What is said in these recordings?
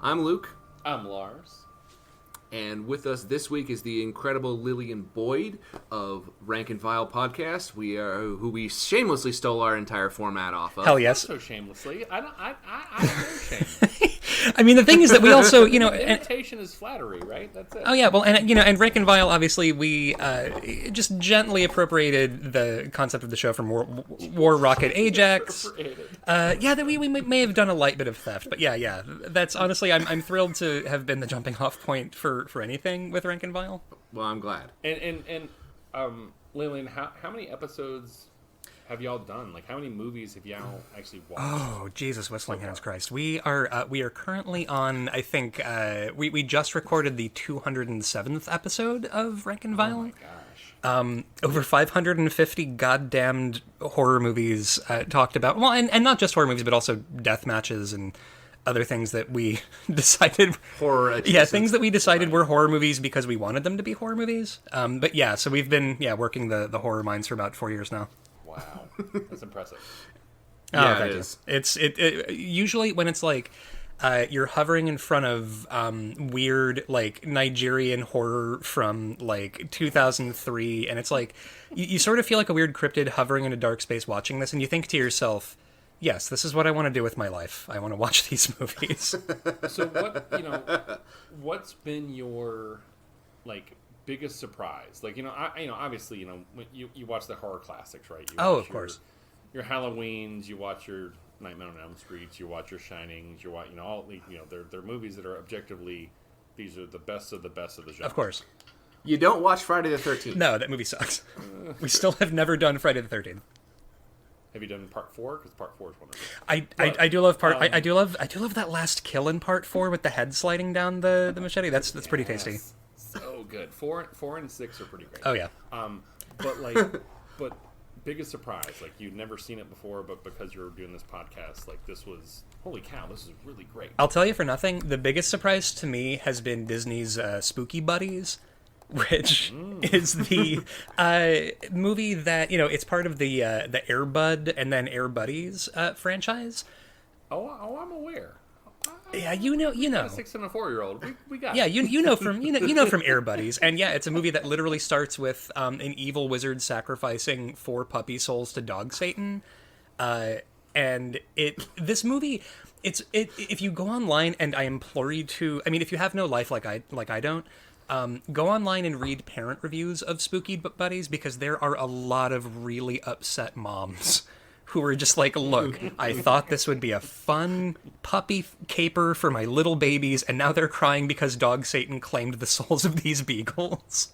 I'm Luke. I'm Lars. And with us this week is the incredible Lillian Boyd of Rank and File podcast. Who we shamelessly stole our entire format off of. Hell yes. Not so shamelessly. I have no shame. I mean, the thing is that we also, imitation is flattery, right? That's it. Oh yeah, well, and Rank and File, obviously, we just gently appropriated the concept of the show from War Rocket Ajax. That we may have done a light bit of theft, but yeah. That's honestly, I'm thrilled to have been the jumping off point for anything with Rank and File. Well, I'm glad. And Lillian, how many episodes have y'all done? Like, how many movies have y'all actually watched? Oh, Jesus, whistling hands Christ. We are currently on, I think, we just recorded the 207th episode of Rank and File. Oh my gosh. Over 550 goddamned horror movies talked about. Well, and not just horror movies, but also death matches and other things that we decided horror. Yeah, things that we decided were horror movies because we wanted them to be horror movies. But yeah, so we've been working the horror minds for about 4 years now. Wow, that's impressive. Yeah, it is. It usually when it's like you're hovering in front of weird like Nigerian horror from like 2003, and it's like you sort of feel like a weird cryptid hovering in a dark space watching this, and you think to yourself, yes, this is what I want to do with my life. I want to watch these movies. So what's been your like biggest surprise? Like, obviously, when you watch the horror classics, right? Of course. Your Halloweens, you watch your Nightmare on Elm Streets, you watch your Shinings, you watch, they're movies that are objectively, these are the best of the genre. Of course. You don't watch Friday the 13th. No, that movie sucks. We still have never done Friday the 13th. Have you done part 4? Because part 4 is wonderful. I do love part. I do love that last kill in part 4 with the head sliding down the machete. That's pretty tasty. So good. 4 and 6 are pretty great. Oh yeah. But biggest surprise, like you'd never seen it before, but because you're doing this podcast, like this was holy cow, this is really great. I'll tell you for nothing, the biggest surprise to me has been Disney's Spooky Buddies, which is the movie that it's part of the Air Bud and then Air Buddies franchise. Oh, I'm aware. Yeah, you know. A 6 and a 4-year-old. We got. Yeah, you know from Air Buddies, and yeah, it's a movie that literally starts with an evil wizard sacrificing 4 puppy souls to dog Satan, and this movie, if you go online, and I implore you to, I mean, if you have no life like I don't, go online and read parent reviews of Spooky Buddies, because there are a lot of really upset moms who were just like, look, I thought this would be a fun puppy caper for my little babies, and now they're crying because dog Satan claimed the souls of these beagles.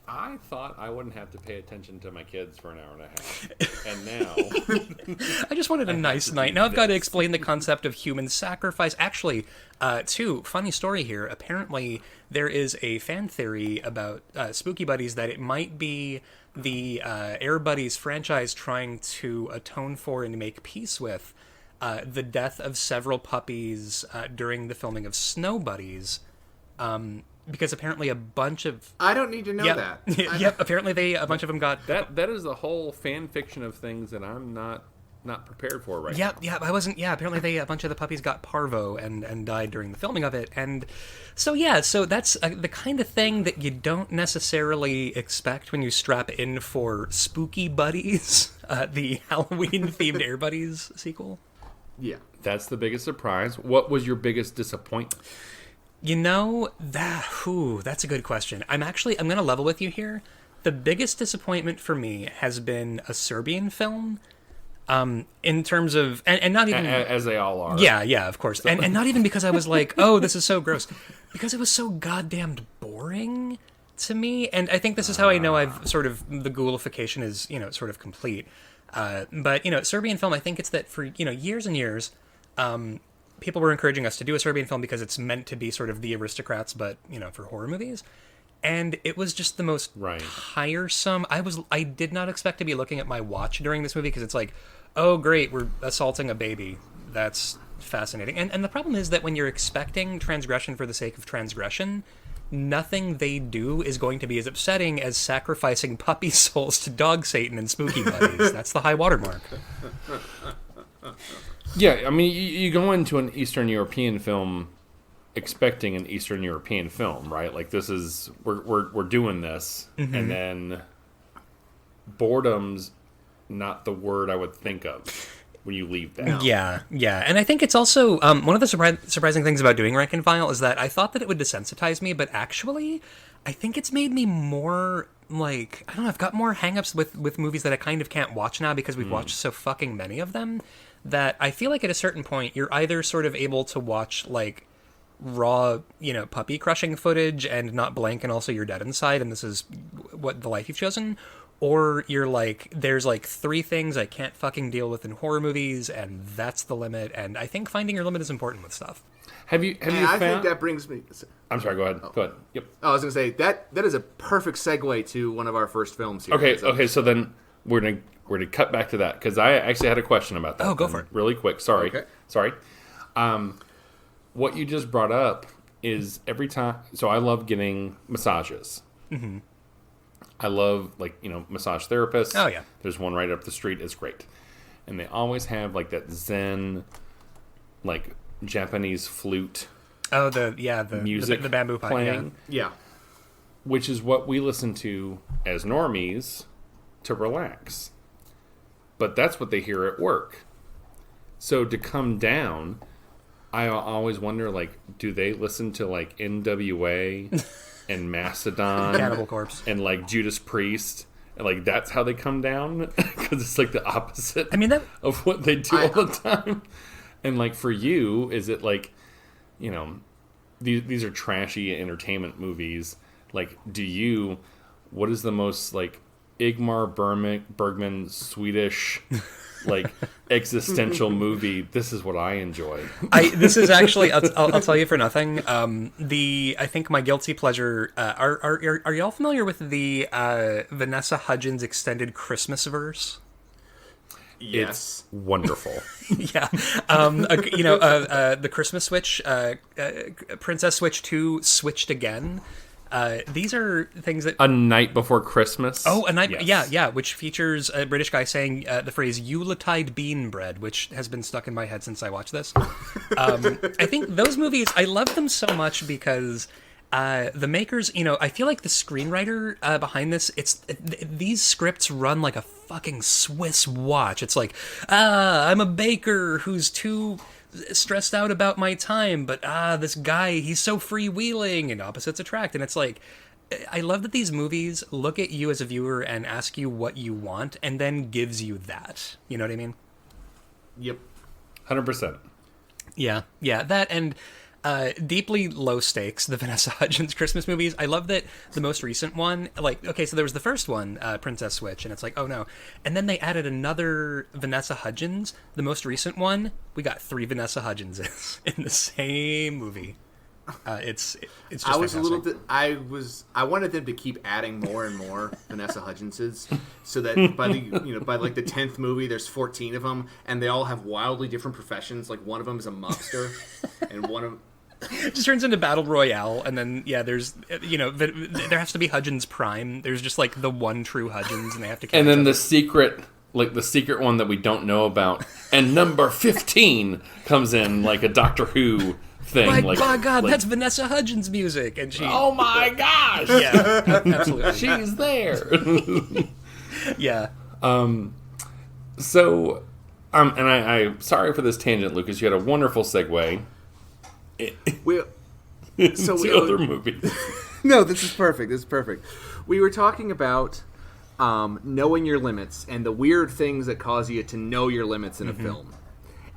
I thought I wouldn't have to pay attention to my kids for an hour and a half, and now I just wanted a nice night. Now I've got to explain the concept of human sacrifice. Actually, too, funny story here. Apparently, there is a fan theory about Spooky Buddies that it might be the Air Buddies franchise trying to atone for and make peace with the death of several puppies during the filming of Snow Buddies. Because apparently a bunch of... I don't need to know that. Yep, apparently a bunch of them got... That is a whole fan fiction of things that I'm not prepared for right now. Yeah, I wasn't... Yeah, apparently a bunch of the puppies got parvo and died during the filming of it. And so that's the kind of thing that you don't necessarily expect when you strap in for Spooky Buddies, the Halloween-themed Air Buddies sequel. Yeah. That's the biggest surprise. What was your biggest disappointment? That's a good question. I'm going to level with you here. The biggest disappointment for me has been a Serbian film, in terms of, and not even... As they all are. Yeah, of course. So. And not even because I was like, oh, this is so gross. Because it was so goddamn boring to me. And I think this is how I know I've sort of, the ghoulification is, sort of complete. But, Serbian film, I think it's that for, years and years, people were encouraging us to do a Serbian film because it's meant to be sort of the aristocrats, but, for horror movies. And it was just the most tiresome. I did not expect to be looking at my watch during this movie because it's like, oh, great, we're assaulting a baby. That's fascinating. And the problem is that when you're expecting transgression for the sake of transgression, nothing they do is going to be as upsetting as sacrificing puppy souls to dog Satan and Spooky Buddies. That's the high watermark. Yeah, I mean, you go into an Eastern European film, expecting an Eastern European film, right? Like this is we're doing this, and then boredom's not the word I would think of when you leave that. Yeah, and I think it's also one of the surprising things about doing Rank and File is that I thought that it would desensitize me, but actually, I think it's made me more like, I don't know, I've got more hangups with movies that I kind of can't watch now because we've watched so fucking many of them, that I feel like at a certain point you're either sort of able to watch like raw, puppy crushing footage and not blink, and also you're dead inside and this is what the life you've chosen, or you're like, there's like 3 things I can't fucking deal with in horror movies, and that's the limit. And I think finding your limit is important with stuff. Have you I found... think that brings me... I'm sorry, go ahead. Go ahead. Yep. I was going to say, that is a perfect segue to one of our first films here. Okay, so then we're gonna cut back to that, because I actually had a question about that. Oh, go for it. Really quick. Sorry. Okay. Sorry. What you just brought up is every time... So I love getting massages. Mm-hmm. I love, massage therapists. Oh, yeah. There's one right up the street. It's great. And they always have, that Zen, Japanese flute. Oh, the music the bamboo pipe, playing. Yeah. Which is what we listen to as normies to relax. But that's what they hear at work. So to come down, I always wonder, do they listen to, NWA and Mastodon? Cannibal Corpse. And, Judas Priest? And, that's how they come down? Because it's, the opposite of what they do all the time. And, for you, is it, these are trashy entertainment movies. What is the most, Igmar Bergman Swedish existential movie? This is what I enjoy. This is actually, I'll tell you for nothing. I think my guilty pleasure. Are y'all familiar with the Vanessa Hudgens extended Christmas verse? Yes. It's wonderful. Yeah. The Christmas Switch, Princess Switch 2, Switched Again. These are things that... A Night Before Christmas? Oh, A Night... Yes. Yeah, which features a British guy saying the phrase Yuletide bean bread, which has been stuck in my head since I watched this. I think those movies, I love them so much because the makers, I feel like the screenwriter behind this, these scripts run like a fucking Swiss watch. It's like, I'm a baker who's too... stressed out about my time, but this guy, he's so freewheeling, and opposites attract. And it's like, I love that these movies look at you as a viewer and ask you what you want, and then gives you that. You know what I mean? Yep. 100%. Yeah, that, and deeply low stakes, the Vanessa Hudgens Christmas movies. I love that the most recent one, so there was the first one, Princess Switch, and it's like, oh no. And then they added another Vanessa Hudgens. The most recent one, we got 3 Vanessa Hudgenses in the same movie. It's just I was fantastic. a little bit. I wanted them to keep adding more and more Vanessa Hudgenses, so that by the by the 10th movie, there's 14 of them, and they all have wildly different professions. One of them is a mobster, and one of it just turns into Battle Royale, and then there's there has to be Hudgens Prime. There's just the one true Hudgens, and they have to kill and then each the other. secret one that we don't know about, and number 15 comes in like a Doctor Who thing. My God, that's Vanessa Hudgens music, and she. Oh my gosh! Yeah, absolutely. She's there. Yeah. So, and I'm sorry for this tangent, Lucas. You had a wonderful segue. To other movies. No, this is perfect. We were talking about knowing your limits and the weird things that cause you to know your limits in a film.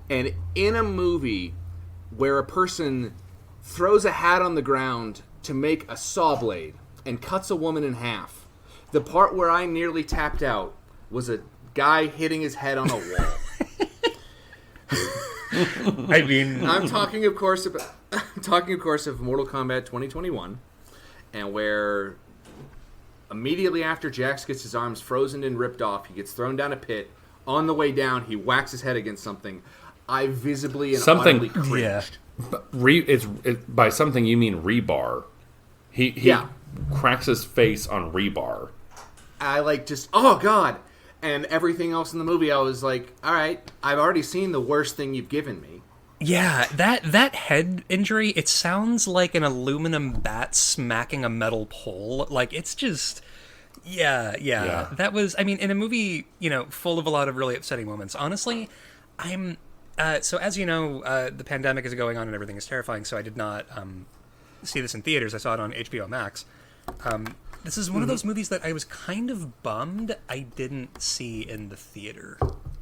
And in a movie where a person throws a hat on the ground to make a saw blade and cuts a woman in half, the part where I nearly tapped out was a guy hitting his head on a wall. I mean, I'm talking, of course, of Mortal Kombat 2021, and where immediately after Jax gets his arms frozen and ripped off, he gets thrown down a pit. On the way down, he whacks his head against something. I visibly and audibly cringed. By something you mean rebar. He cracks his face on rebar. I oh God. And everything else in the movie, I was like, all right, I've already seen the worst thing you've given me. Yeah, that head injury, it sounds like an aluminum bat smacking a metal pole. Like, it's just... Yeah. That was, I mean, in a movie, full of a lot of really upsetting moments. Honestly, I'm... so as you know, the pandemic is going on and everything is terrifying, so I did not see this in theaters. I saw it on HBO Max. This is one of those movies that I was kind of bummed I didn't see in the theater.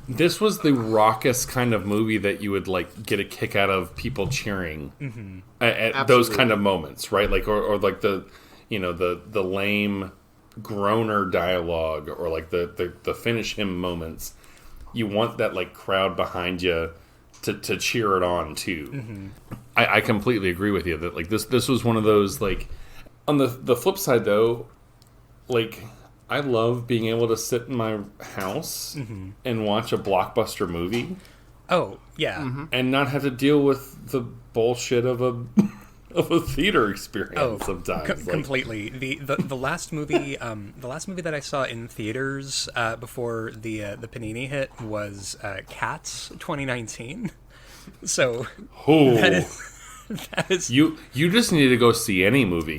This was the raucous kind of movie that you would like get a kick out of people cheering at those kind of moments, right? Like, or like the lame groaner dialogue, or like the finish him moments. You want that like crowd behind you to cheer it on too. I completely agree with you that like this was one of those, like, on the flip side though, like, I love being able to sit in my house and watch a blockbuster movie. Oh, yeah. And not have to deal with the bullshit of a theater experience sometimes. Completely. The last movie that I saw in theaters before the Panini hit was Cats 2019. So that is you just need to go see any movie,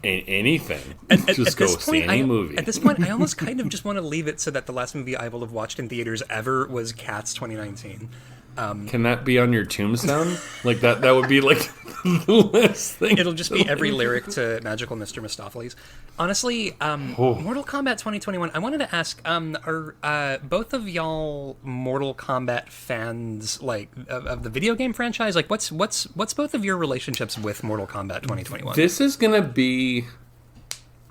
anything. Just go see any movie. At this point, I almost kind of just want to leave it so that the last movie I will have watched in theaters ever was Cats 2019. Can that be on your tombstone? Like that would be like the last thing. It'll just be every lyric to Magical Mr. Mistopheles. Honestly, Mortal Kombat 2021. I wanted to ask: are both of y'all Mortal Kombat fans, like of the video game franchise? Like, what's both of your relationships with Mortal Kombat 2021? This is gonna be,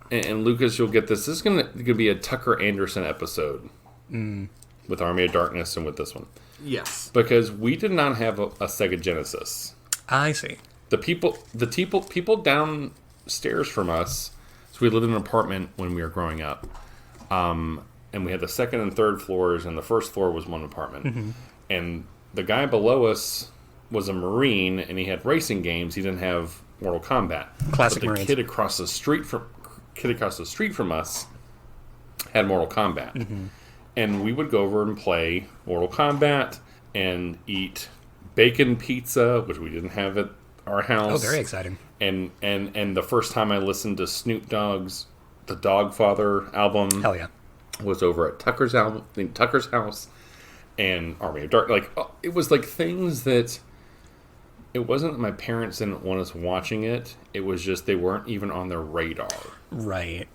and Lucas, you'll get this. This is gonna be a Tucker Anderson episode with Army of Darkness and with this one. Yes. Because we did not have a Sega Genesis. I see. The people downstairs from us, so we lived in an apartment when we were growing up. And we had the second and third floors, and the first floor was one apartment. And the guy below us was a Marine, and he had racing games. He didn't have Mortal Kombat. Classic but the Marines. kid across the street from us had Mortal Kombat. And we would go over and play Mortal Kombat and eat bacon pizza, which we didn't have at our house. Oh, very exciting. And the first time I listened to Snoop Dogg's The Dogfather album, Hell yeah, was over at Tucker's house, and Army of Dark. Like, it was like things that, it wasn't that my parents didn't want us watching it. It was just they weren't even on their radar. Right.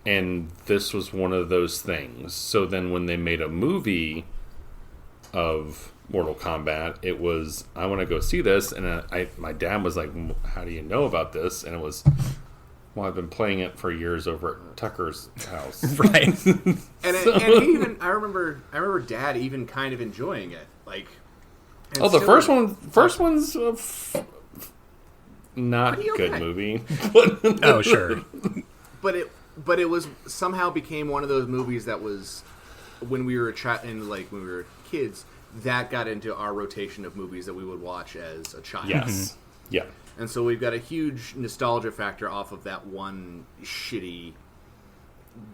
And this was one of those things. So then when they made a movie of Mortal Kombat, it was, I want to go see this. And my dad was like, how do you know about this? And it was, well, I've been playing it for years over at Tucker's house. Right. I remember Dad even kind of enjoying it. Like, the first one's not a good movie. Oh, sure. But it was somehow became one of those movies that was, when we were when we were kids, that got into our rotation of movies that we would watch as a child. Yes. Yeah. And so we've got a huge nostalgia factor off of that one shitty,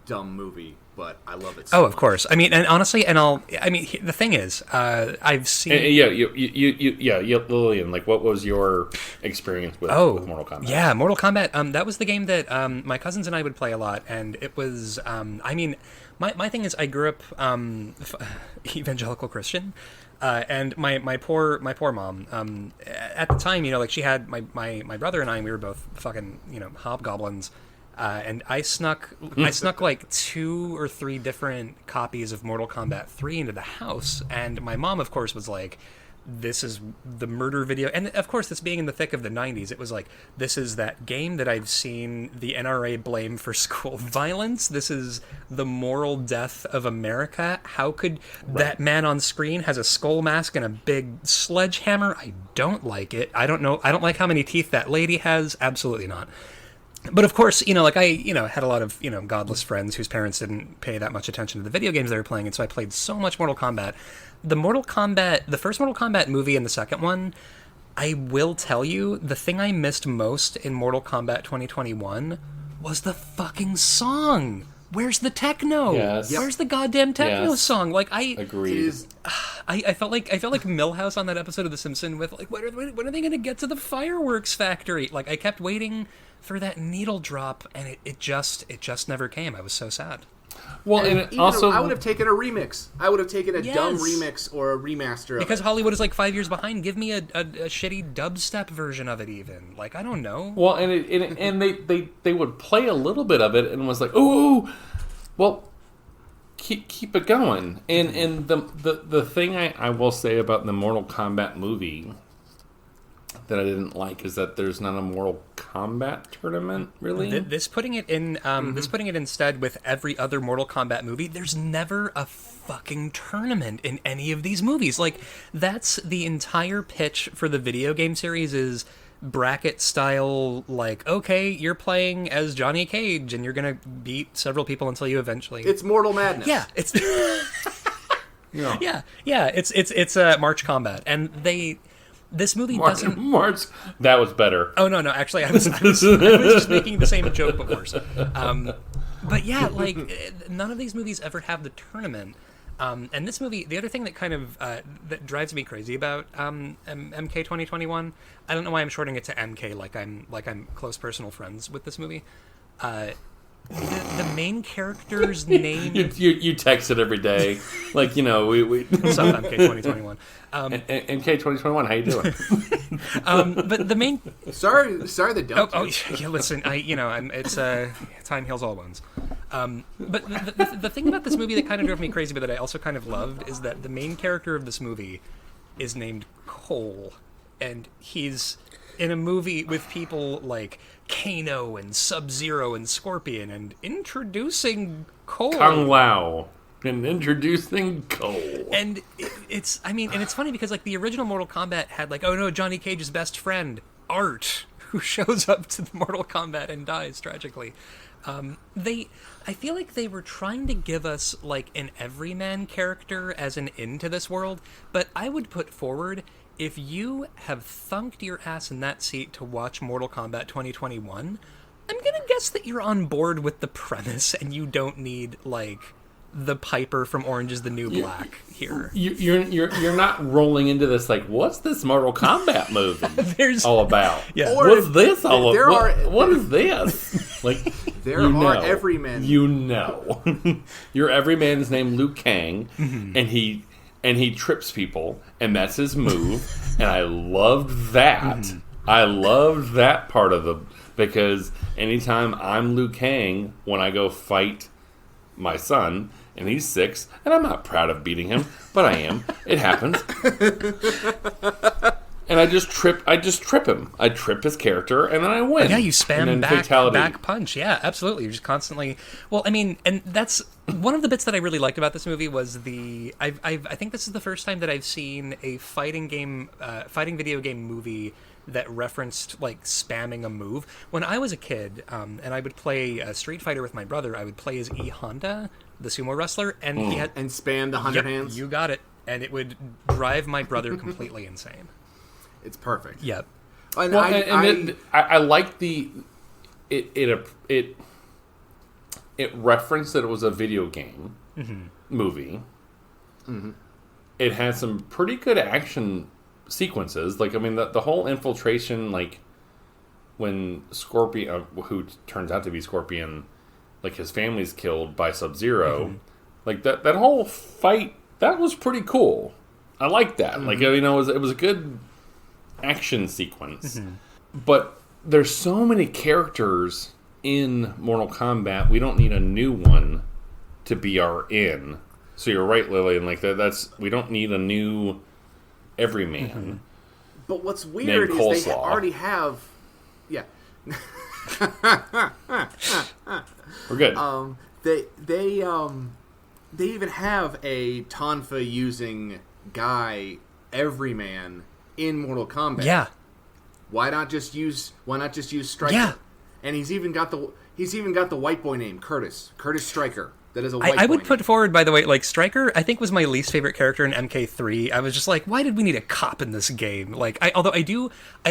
dumb movie. But I love it so much. Of course. I mean, and honestly, the thing is, I've seen... Lillian, like, what was your experience with Mortal Kombat? Yeah, Mortal Kombat, that was the game that my cousins and I would play a lot, and it was, my thing is, I grew up evangelical Christian, and my poor mom, at the time, like, she had my brother and I, and we were both fucking, hobgoblins. And I snuck like 2 or 3 different copies of Mortal Kombat 3 into the house, and my mom, of course, was like, this is the murder video. And of course, this being in the thick of the 90s, it was like, this is that game that I've seen the NRA blame for school violence. This is the moral death of America. How could that man on screen has a skull mask and a big sledgehammer? I don't like it. I don't know. I don't like how many teeth that lady has. Absolutely not. But of course, like I, had a lot of, godless friends whose parents didn't pay that much attention to the video games they were playing, and so I played so much Mortal Kombat. The first Mortal Kombat movie and the second one, I will tell you, the thing I missed most in Mortal Kombat 2021 was the fucking song. Where's the techno? Yes. Where's the goddamn techno song? Like, Agreed. I felt like Milhouse on that episode of The Simpsons with like, when are they going to get to the fireworks factory? Like, I kept waiting for that needle drop, and it just never came. I was so sad. Well, and also, I would have taken a remix. I would have taken a dumb Yes. remix or a remaster. Because Hollywood is like 5 years behind. Give me a shitty dubstep version of it, even. Like, I don't know. well, and they would play a little bit of it and was like, oh, well, keep it going. And the thing I will say about the Mortal Kombat movie that I didn't like is that there's not a Mortal Kombat tournament, really. This putting it in, this putting it instead with every other Mortal Kombat movie. There's never a fucking tournament in any of these movies. Like, that's the entire pitch for the video game series is bracket style. Like, okay, you're playing as Johnny Cage, and you're gonna beat several people until you eventually. It's Mortal Madness. Yeah, it's. Yeah. yeah. It's March Combat, and they. This movie doesn't. March. That was better. Oh no! Actually, I was just making the same joke but worse. But yeah, like none of these movies ever have the tournament. And this movie, the other thing that kind of that drives me crazy about MK 2021, I don't know why I'm shorting it to MK like I'm close personal friends with this movie. The main character's name. You text it every day, like we. What's up, MK 2021? MK 2021, how you doing? But the main. Sorry, the dumb. Oh, yeah. Listen, it's time heals all wounds. But the thing about this movie that kind of drove me crazy, but that I also kind of loved, is that the main character of this movie is named Cole, and he's in a movie with people like Kano and Sub-Zero and Scorpion, and introducing Cole. Kung Lao. And introducing Cole. And it's funny because like the original Mortal Kombat had like, oh no, Johnny Cage's best friend, Art, who shows up to the Mortal Kombat and dies tragically. I feel like they were trying to give us like an everyman character as an into this world, but I would put forward, if you have thunked your ass in that seat to watch Mortal Kombat 2021, I'm gonna guess that you're on board with the premise and you don't need like the Piper from Orange is the New Black here. You're not rolling into this like, what's this Mortal Kombat movie all about? Yeah. Or what's this all about? What is this? Like, there are everymen. Your everyman is named Liu Kang, and he trips people, and that's his move. And I loved that. I loved that part of the, because anytime I'm Liu Kang, when I go fight my son, and he's 6, and I'm not proud of beating him, but I am. It happens. And I just trip him. I trip his character, and then I win. Yeah, you spam back punch. Yeah, absolutely. You're just constantly. Well, I mean, and that's one of the bits that I really liked about this movie was I think this is the first time that I've seen a fighting video game movie that referenced like spamming a move. When I was a kid, and I would play Street Fighter with my brother, I would play as E Honda, the sumo wrestler, and he had and spam the 100 hands. You got it, and it would drive my brother completely insane. It's perfect. Yep. And I like it referenced that it was a video game movie. It had some pretty good action sequences. Like, I mean, the whole infiltration, like when Scorpion, who turns out to be Scorpion, like his family's killed by Sub-Zero, like that whole fight, that was pretty cool. I like that. Like, it was a good action sequence. But there's so many characters in Mortal Kombat, we don't need a new one to be our in. So you're right, Lillian, like that's we don't need a new everyman. But what's weird is they already have. Yeah. We're good. They even have a Tonfa using guy everyman in Mortal Kombat. Yeah. Why not just use Stryker? Yeah. And he's even got the white boy name, Curtis Stryker. That is a white boy I would name. put forward, by the way, like Stryker, I think was my least favorite character in MK3. I was just like, why did we need a cop in this game? Like, I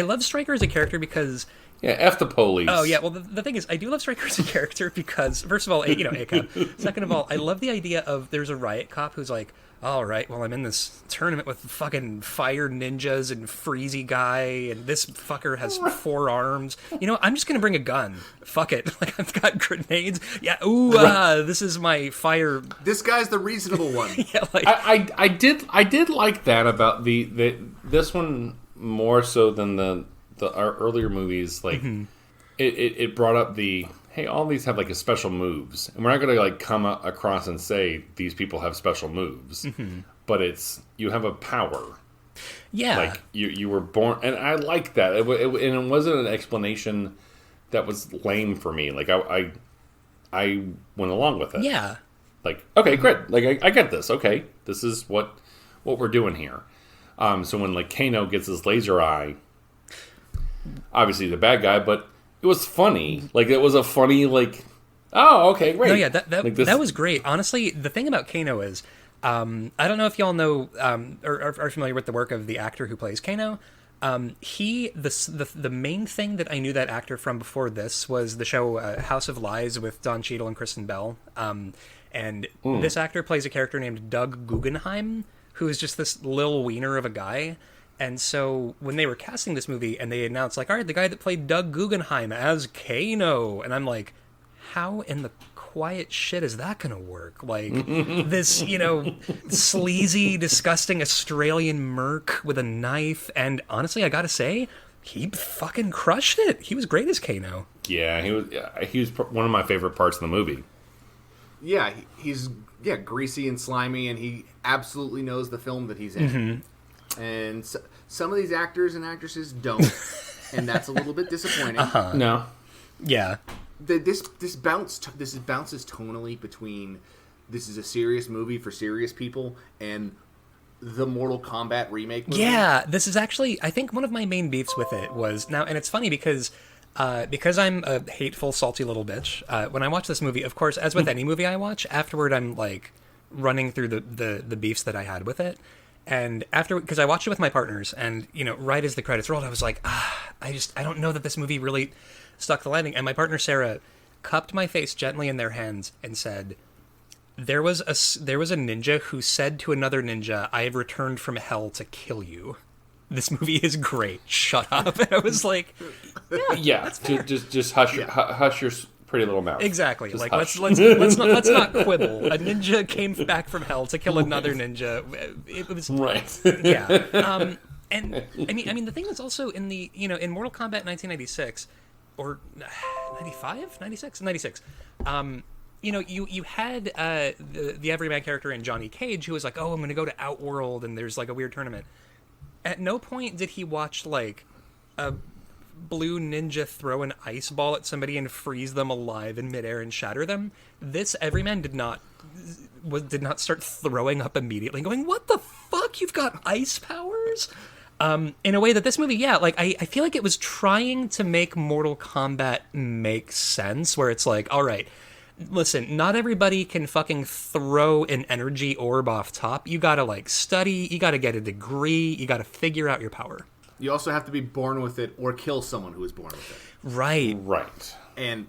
love Stryker as a character because. Yeah, F the police. Oh, yeah. Well, the thing is, I do love Stryker as a character because, first of all, ACAB. Second of all, I love the idea of there's a riot cop who's like, all right, well, I'm in this tournament with fucking fire ninjas and freezy guy, and this fucker has 4 arms. You know, I'm just gonna bring a gun. Fuck it. Like, I've got grenades. Yeah, this is my fire. This guy's the reasonable one. Yeah, like... I did like that about this one more so than our earlier movies. Like, it brought up hey, all these have like a special moves, and we're not going to like come across and say these people have special moves, but you have a power. Yeah, like you were born, and I like that. And it wasn't an explanation that was lame for me. Like I went along with it. Yeah, like okay, great. Like I get this. Okay, this is what we're doing here. So when like Kano gets his laser eye, obviously the bad guy, but it was funny. Like, it was a funny, like, oh, okay, great. No, yeah, that was great. Honestly, the thing about Kano is, I don't know if y'all know or are familiar with the work of the actor who plays Kano. The main thing that I knew that actor from before this was the show House of Lies with Don Cheadle and Kristen Bell. And this actor plays a character named Doug Guggenheim, who is just this lil wiener of a guy. And so when they were casting this movie and they announced, like, all right, the guy that played Doug Guggenheim as Kano. And I'm like, how in the quiet shit is that going to work? Like, this, sleazy, disgusting Australian merc with a knife. And honestly, I got to say, he fucking crushed it. He was great as Kano. Yeah, he was one of my favorite parts of the movie. Yeah, he's greasy and slimy, and he absolutely knows the film that he's in. And some of these actors and actresses don't, and that's a little bit disappointing. No. Yeah. This bounces tonally between this is a serious movie for serious people and the Mortal Kombat remake movie. Yeah, this is actually, I think one of my main beefs with it was, now, and it's funny because I'm a hateful, salty little bitch, when I watch this movie, of course, as with any movie I watch, afterward I'm, like, running through the beefs that I had with it. And after, because I watched it with my partners, and, right as the credits rolled, I was like, I don't know that this movie really stuck the landing. And my partner, Sarah, cupped my face gently in their hands and said, there was a ninja who said to another ninja, I have returned from hell to kill you. This movie is great. Shut up. And I was like, yeah, just hush your pretty little mouth. Exactly. Just like hush. let's not quibble. A ninja came back from hell to kill another ninja. It was right. Yeah. And I mean the thing is also in the in Mortal Kombat 1996 or 95, 96, 96. You had the everyman character in Johnny Cage who was like, oh, I'm going to go to Outworld and there's like a weird tournament. At no point did he watch like a blue ninja throw an ice ball at somebody and freeze them alive in midair and shatter them. This everyman did not start throwing up immediately and going, what the fuck? You've got ice powers? In a way that this movie, I feel like it was trying to make Mortal Kombat make sense, where it's like, all right, listen, not everybody can fucking throw an energy orb off top. You gotta, like, study, you gotta get a degree, you gotta figure out your power. You also have to be born with it or kill someone who is born with it. Right. Right. And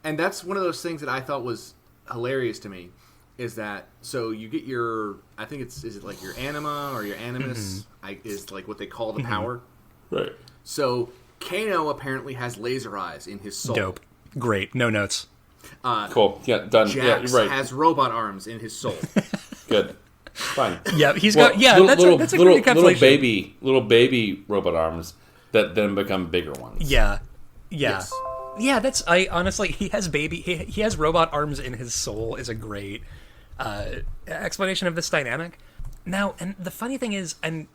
that's one of those things that I thought was hilarious to me, is that, so you get your, I think is it like your anima or your animus, is like what they call the power. Right. So Kano apparently has laser eyes in his soul. Dope. Great. No notes. Cool. Yeah, done. Jax yeah, you're right. has robot arms in his soul. Good. Fine. Yeah, he's got. Yeah, that's a great encapsulation. Little baby robot arms that then become bigger ones. Yeah. Yes. Yeah, I honestly, he has robot arms in his soul is a great explanation of this dynamic. Now, and the funny thing is, and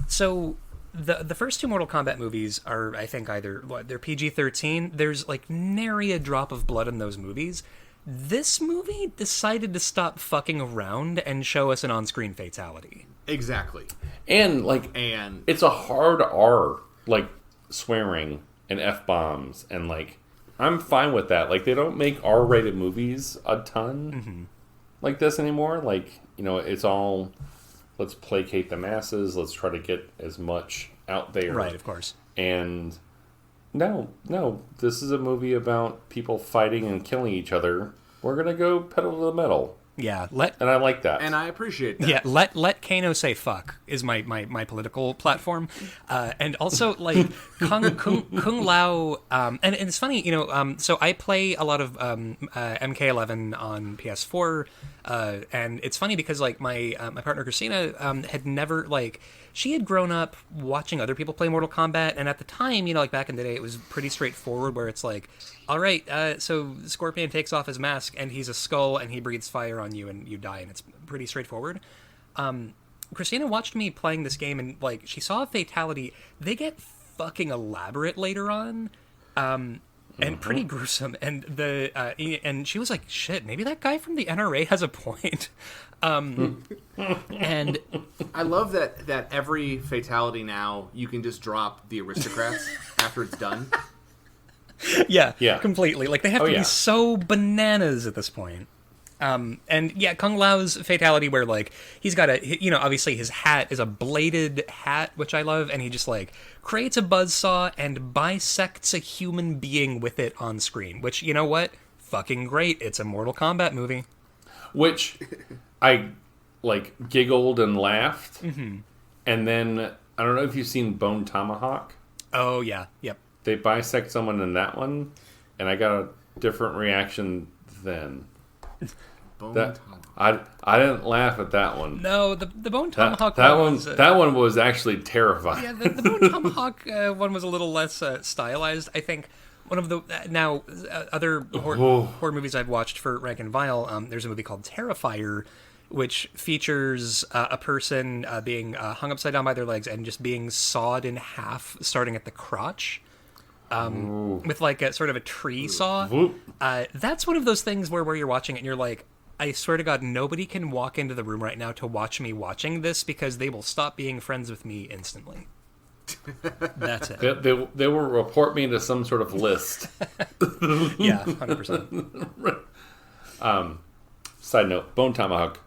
so the first two Mortal Kombat movies are, I think, either they're PG-13. There's like nary a drop of blood in those movies. This movie decided to stop fucking around and show us an on-screen fatality. Exactly. And it's a hard R, like swearing and F-bombs, and like I'm fine with that. Like, they don't make R-rated movies a ton like this anymore. Like, it's all, let's placate the masses, let's try to get as much out there. Right, of course. And no, this is a movie about people fighting and killing each other. We're gonna go pedal to the metal. Yeah, and I like that. And I appreciate that. Yeah, let Kano say fuck is my political platform, and also like Kung Lao, and it's funny, so I play a lot of MK11 on PS4, and it's funny because like my partner Christina had never like. She had grown up watching other people play Mortal Kombat, and at the time, like back in the day, it was pretty straightforward. Where it's like, all right, so Scorpion takes off his mask, and he's a skull, and he breathes fire on you, and you die, and it's pretty straightforward. Christina watched me playing this game, and like she saw a fatality. They get fucking elaborate later on, and pretty gruesome. And and she was like, shit, maybe that guy from the NRA has a point. And I love that every fatality now you can just drop the aristocrats after it's done. Yeah, completely. Like they have to be so bananas at this point. And yeah, Kung Lao's fatality where like he's got obviously his hat is a bladed hat, which I love, and he just like creates a buzzsaw and bisects a human being with it on screen, which, you know what? Fucking great. It's a Mortal Kombat movie. Which I like giggled and laughed. Mm-hmm. And then I don't know if you've seen Bone Tomahawk. Oh yeah. Yep. They bisect someone in that one, and I got a different reaction then. I didn't laugh at that one. No, the Bone Tomahawk that one was actually terrifying. Yeah, the Bone Tomahawk one was a little less stylized. I think one of the other horror movies I've watched for Rank and Vile. There's a movie called Terrifier, which features a person being hung upside down by their legs and just being sawed in half, starting at the crotch. With like a sort of a tree saw. That's one of those things where you're watching it and you're like, I swear to God, nobody can walk into the room right now to watch me watching this because they will stop being friends with me instantly. That's it. They will report me to some sort of list. Yeah, 100%. Side note, Bone Tomahawk,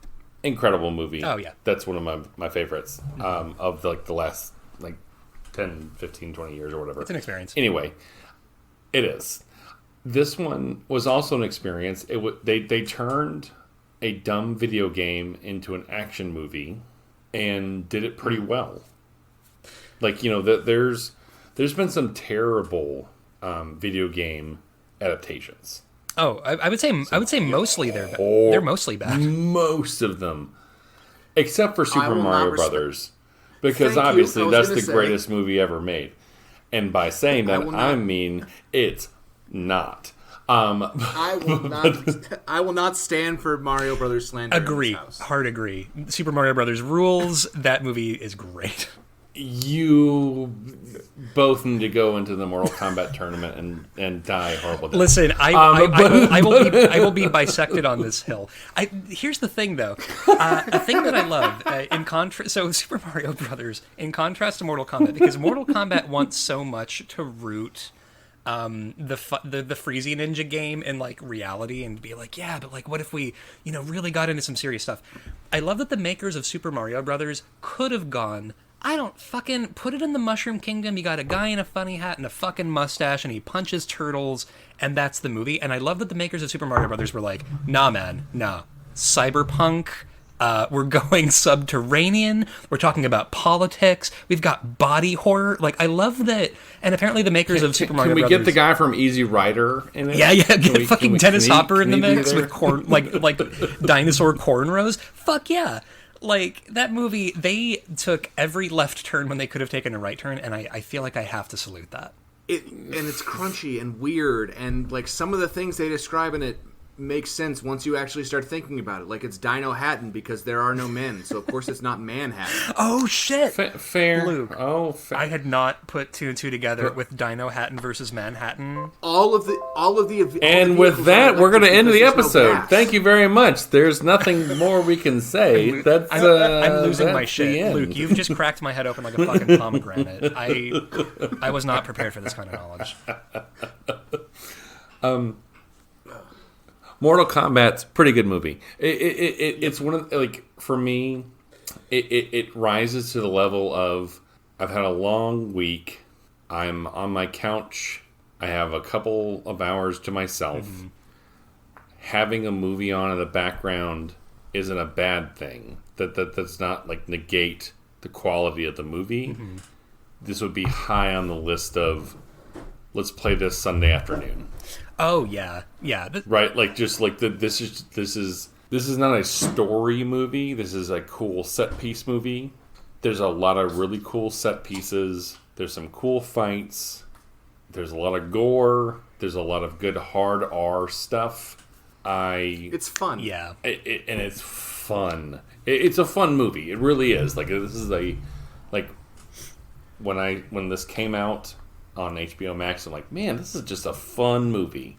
incredible movie. Oh, yeah. That's one of my favorites of the last 10, 15, 20 years or whatever. It's an experience. Anyway, it is. This one was also an experience. They turned a dumb video game into an action movie and did it pretty well. Like, there's been some terrible video game adaptations. Oh, I would say mostly they're mostly bad. Most of them, except for Super Mario Brothers. Because obviously that's the greatest movie ever made. And by saying that, I mean it's not. I will not stand for Mario Brothers slander. Agree. In this house. Hard agree. Super Mario Brothers rules. That movie is great. You both need to go into the Mortal Kombat tournament and die horrible deaths. Listen, I will be bisected on this hill. Here's the thing, though. A thing that I love so Super Mario Brothers, in contrast to Mortal Kombat, because Mortal Kombat wants so much to root the Freezy Ninja game in like reality and be like, yeah, but like, what if we really got into some serious stuff? I love that the makers of Super Mario Brothers could have gone, I don't fucking put it in the Mushroom Kingdom. You got a guy in a funny hat and a fucking mustache and he punches turtles and that's the movie. And I love that the makers of Super Mario Brothers were like, nah, man, nah. Cyberpunk. We're going subterranean. We're talking about politics. We've got body horror. Like, I love that. And apparently the makers of Super Mario Brothers... Can we get the guy from Easy Rider in it? Yeah. Get fucking Dennis Hopper in the mix with corn, like dinosaur cornrows. Fuck yeah. Like, that movie, they took every left turn when they could have taken a right turn, and I feel like I have to salute that. And it's crunchy and weird, and like some of the things they describe in it makes sense once you actually start thinking about it. Like, it's Dino Hatton because there are no men, so of course it's not Manhattan. Oh shit! Fair, Luke. Oh, fair. I had not put two and two together with Dino Hatton versus Manhattan. All of the and with that, we're going to end the episode. No Thank you very much. There's nothing more we can say. I'm losing my shit, Luke. You've just cracked my head open like a fucking pomegranate. I was not prepared for this kind of knowledge. Mortal Kombat's a pretty good movie. It's one of, like, for me, it rises to the level of, I've had a long week. I'm on my couch. I have a couple of hours to myself. Mm-hmm. having a movie on in the background isn't a bad thing. That's not like negate the quality of the movie. Mm-hmm. This would be high on the list of let's play this Sunday afternoon. Oh yeah. Right, like just like this is not a story movie. This is a cool set piece movie. There's a lot of really cool set pieces. There's some cool fights. There's a lot of gore. There's a lot of good hard R stuff. It's fun. Yeah. And it's fun. It's a fun movie. It really is. Like this is when this came out on HBO Max, I'm like, man, this is just a fun movie.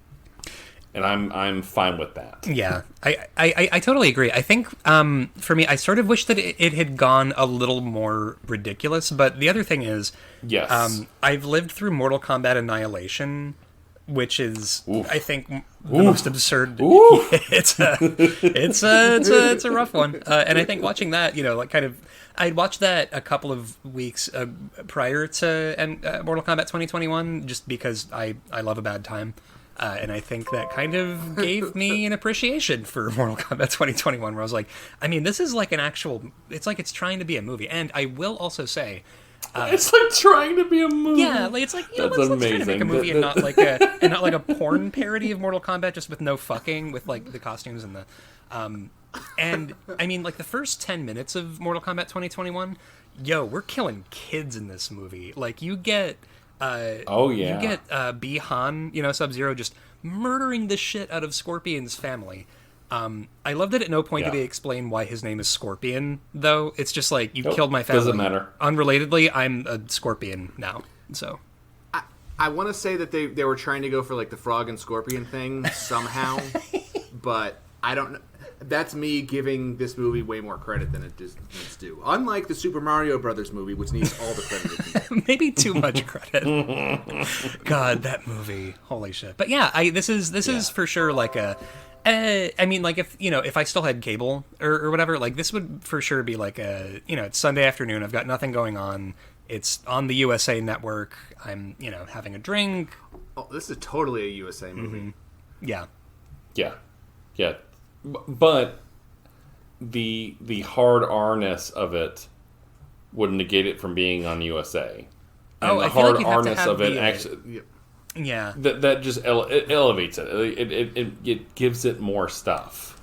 And I'm fine with that. Yeah, I totally agree. I think for me, I sort of wish that it had gone a little more ridiculous. But the other thing is, yes, I've lived through Mortal Kombat Annihilation, which is, Oof. I think, the most absurd. It's a rough one. And I think watching that, I'd watched that a couple of weeks prior to Mortal Kombat 2021, just because I love a bad time. And I think that kind of gave me an appreciation for Mortal Kombat 2021, where I was like, I mean, this is like an actual... It's like it's trying to be a movie. And I will also say... it's like trying to be a movie. Yeah, like, it's like, let's try to make a movie and not like a porn parody of Mortal Kombat, just with no fucking, with like the costumes and the... and, I mean, like, the first 10 minutes of Mortal Kombat 2021, we're killing kids in this movie. Like, you get... You get B-Han, Sub-Zero, just murdering the shit out of Scorpion's family. I love that at no point do they explain why his name is Scorpion, though. It's just like, you killed my family. Doesn't matter. Unrelatedly, I'm a Scorpion now, so... I want to say that they were trying to go for, like, the frog and scorpion thing somehow, but I don't know. That's me giving this movie way more credit than it needs to. Unlike the Super Mario Brothers movie, which needs all the credit it can get. Maybe too much credit. God, that movie. Holy shit. But yeah, this is for sure like a... I mean, like, if I still had cable or whatever, like, this would for sure be like a... it's Sunday afternoon, I've got nothing going on, it's on the USA Network, I'm, having a drink. Oh, this is totally a USA movie. Mm-hmm. Yeah. Yeah. But the hard R-ness of it would negate it from being on USA. And the hard R-ness of it actually... Yeah. That just it elevates it. It gives it more stuff,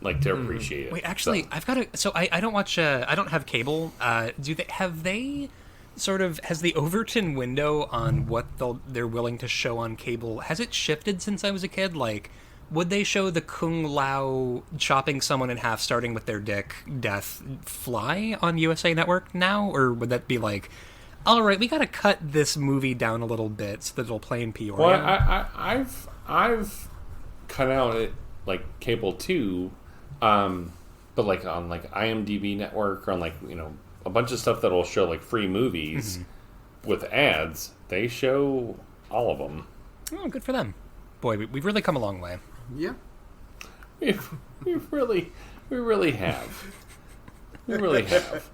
like, to appreciate it. Wait, actually, I've got to... So I don't watch... I don't have cable. Have they sort of... Has the Overton window on what they're willing to show on cable, has it shifted since I was a kid? Like... Would they show the Kung Lao chopping someone in half, starting with their dick, death, fly on USA Network now? Or would that be like, all right, we got to cut this movie down a little bit so that it'll play in Peoria? Well, I've cut out it, like, cable too, but like on like IMDb Network or on, like, a bunch of stuff that'll show like free movies with ads. They show all of them. Oh, good for them. Boy, we've really come a long way. Yeah. We really have. We really have.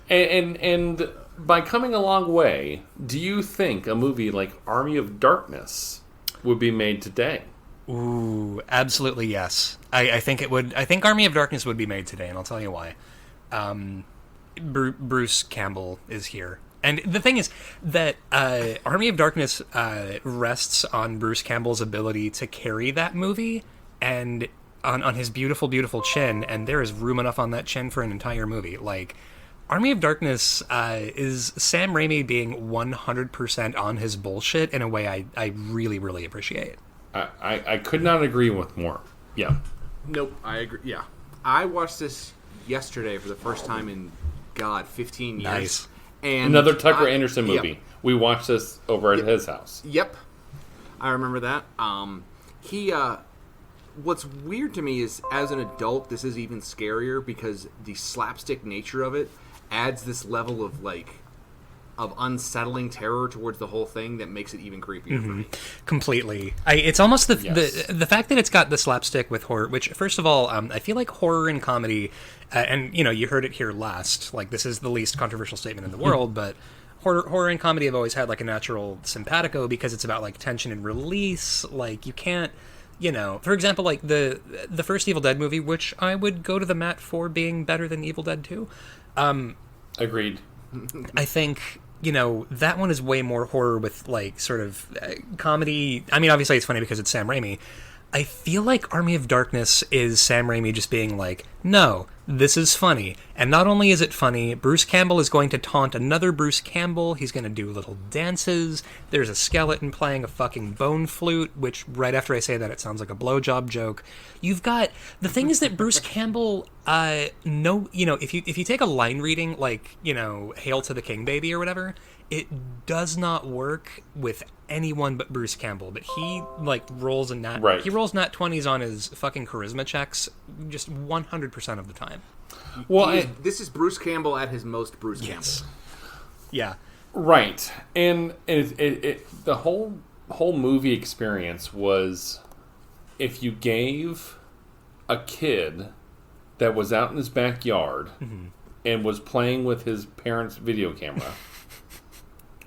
And by coming a long way, do you think a movie like Army of Darkness would be made today? Ooh, absolutely yes. I think it would. I think Army of Darkness would be made today, and I'll tell you why. Bruce Campbell is here. And the thing is that Army of Darkness rests on Bruce Campbell's ability to carry that movie and on his beautiful, beautiful chin, and there is room enough on that chin for an entire movie. Like, Army of Darkness is Sam Raimi being 100% on his bullshit in a way I really, really appreciate. I could not agree with more. Yeah. Nope, I agree. Yeah. I watched this yesterday for the first time in, 15 years. Nice. And another Tucker Anderson movie. Yep. We watched this over at his house. Yep, I remember that. What's weird to me is, as an adult, this is even scarier because the slapstick nature of it adds this level of unsettling terror towards the whole thing that makes it even creepier for me. Completely. It's almost the fact that it's got the slapstick with horror, which, first of all, I feel like horror and comedy, and, you heard it here last, like, this is the least controversial statement in the world, but horror and comedy have always had, like, a natural simpatico because it's about, like, tension and release. Like, you can't For example, like the first Evil Dead movie, which I would go to the mat for being better than Evil Dead 2. Agreed. I think, that one is way more horror with, like, sort of comedy. I mean, obviously it's funny because it's Sam Raimi. I feel like Army of Darkness is Sam Raimi just being like, no, this is funny. And not only is it funny, Bruce Campbell is going to taunt another Bruce Campbell. He's going to do little dances. There's a skeleton playing a fucking bone flute, which right after I say that, it sounds like a blowjob joke. You've got... The thing is that Bruce Campbell, if you take a line reading, like, Hail to the King, baby, or whatever, it does not work with anyone but Bruce Campbell. But he, like, rolls Right. He rolls nat 20s on his fucking charisma checks just 100% of the time. Well, this is Bruce Campbell at his most Bruce Campbell. Yeah. Right. And the whole movie experience was, if you gave a kid that was out in his backyard and was playing with his parents' video camera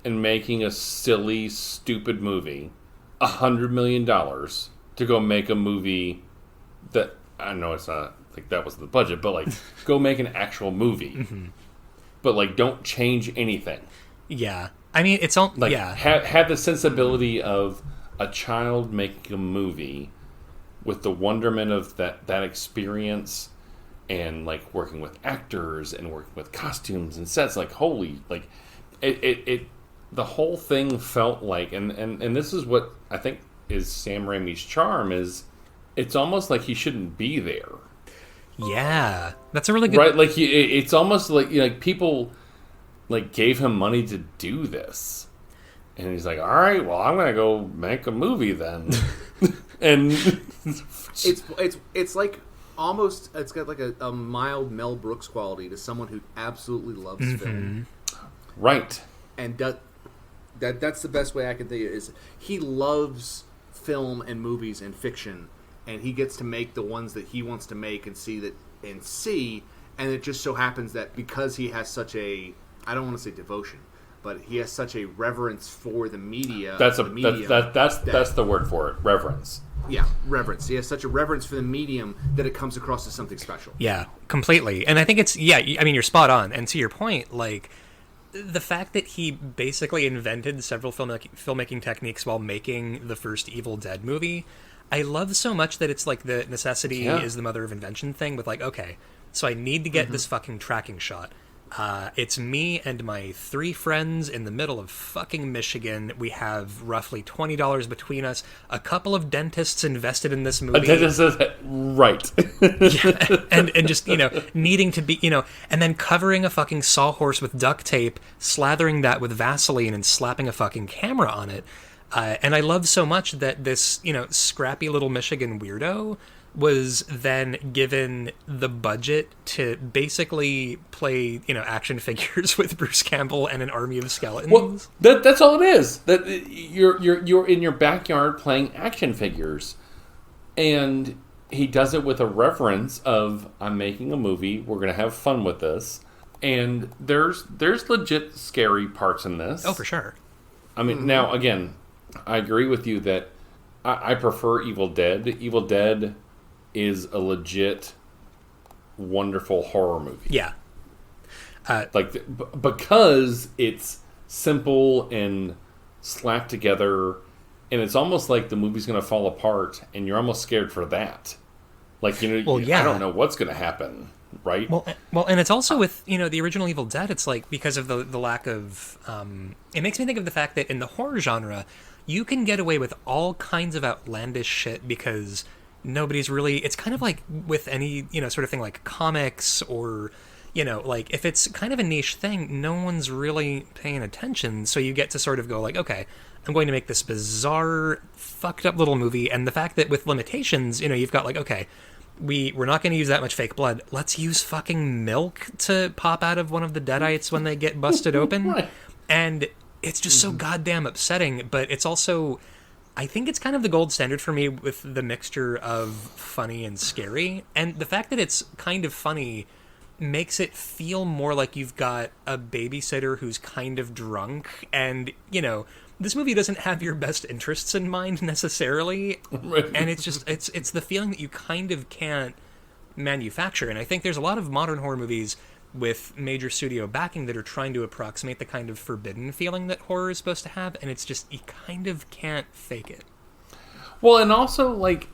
and making a silly, stupid movie, $100 million to go make a movie that, I know it's not like that was the budget, but like go make an actual movie, but like don't change anything. Yeah, I mean it's all like yeah. Have the sensibility of a child making a movie with the wonderment of that experience, and like working with actors and working with costumes and sets. Like holy, like it the whole thing felt like, and this is what I think is Sam Raimi's charm, is it's almost like he shouldn't be there. Yeah, that's a really good... Right, like it's almost like people like gave him money to do this, and he's like, all right, well, I'm gonna go make a movie then. And it's like almost, it's got like a mild Mel Brooks quality to someone who absolutely loves film. Right. And that's the best way I can think of it, is he loves film and movies and fiction, and he gets to make the ones that he wants to make and see, and it just so happens that because he has such a, I don't want to say devotion, but he has such a reverence for the media. That's the word for it, reverence. Yeah, reverence. He has such a reverence for the medium that it comes across as something special. Yeah, completely. And I think it's, I mean, you're spot on. And to your point, like, the fact that he basically invented several filmmaking techniques while making the first Evil Dead movie, I love so much that it's like the necessity is the mother of invention thing with like, okay, so I need to get this fucking tracking shot. It's me and my 3 friends in the middle of fucking Michigan. We have roughly $20 between us. A couple of dentists invested in this movie. Right. Yeah, and just, needing to be, and then covering a fucking sawhorse with duct tape, slathering that with Vaseline and slapping a fucking camera on it. And I love so much that this, scrappy little Michigan weirdo was then given the budget to basically play, action figures with Bruce Campbell and an army of skeletons. Well, that's all it is. That you're in your backyard playing action figures, and he does it with a reverence of, I'm making a movie. We're gonna have fun with this, and there's legit scary parts in this. Oh, for sure. I mean, now again, I agree with you that I prefer Evil Dead. Evil Dead is a legit, wonderful horror movie. Yeah. Because it's simple and slapped together, and it's almost like the movie's going to fall apart, and you're almost scared for that. Like, I don't know what's going to happen, right? Well, and it's also with, the original Evil Dead, it's like, because of the lack of... it makes me think of the fact that in the horror genre, you can get away with all kinds of outlandish shit because... nobody's really, it's kind of like with any, sort of thing like comics or, like if it's kind of a niche thing, no one's really paying attention. So you get to sort of go like, okay, I'm going to make this bizarre, fucked up little movie. And the fact that with limitations, you've got like, okay, we're not going to use that much fake blood. Let's use fucking milk to pop out of one of the deadites when they get busted open. Right. And it's just so goddamn upsetting, but it's also... I think it's kind of the gold standard for me with the mixture of funny and scary. And the fact that it's kind of funny makes it feel more like you've got a babysitter who's kind of drunk. And, this movie doesn't have your best interests in mind necessarily, Right. and it's just it's the feeling that you kind of can't manufacture. And I think there's a lot of modern horror movies with major studio backing that are trying to approximate the kind of forbidden feeling that horror is supposed to have, and it's just you kind of can't fake it. Well, and also like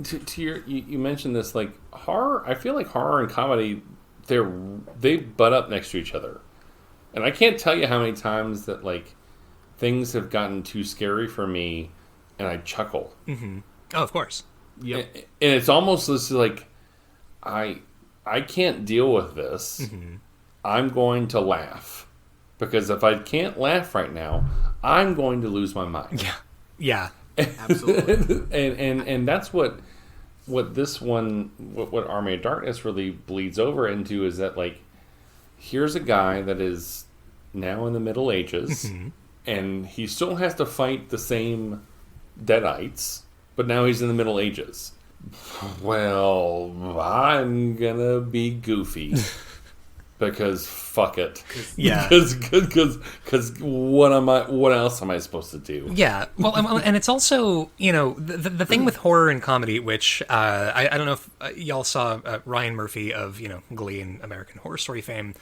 to your you mentioned this, like horror. I feel like horror and comedy they butt up next to each other, and I can't tell you how many times that like things have gotten too scary for me, and I chuckle. Mm-hmm. Oh, of course. Yep. And it's almost this like I can't deal with this. Mm-hmm. I'm going to laugh because if I can't laugh right now, I'm going to lose my mind. Yeah. Absolutely. and that's what this one what Army of Darkness really bleeds over into is that like here's a guy that is now in the Middle Ages Mm-hmm. and he still has to fight the same deadites, but now he's in the Middle Ages. Well, I'm gonna be goofy because fuck it. Yeah. Because what else am I supposed to do? Yeah, well, and it's also, you know, the thing with horror and comedy, which I don't know if y'all saw Ryan Murphy of, you know, Glee and American Horror Story fame.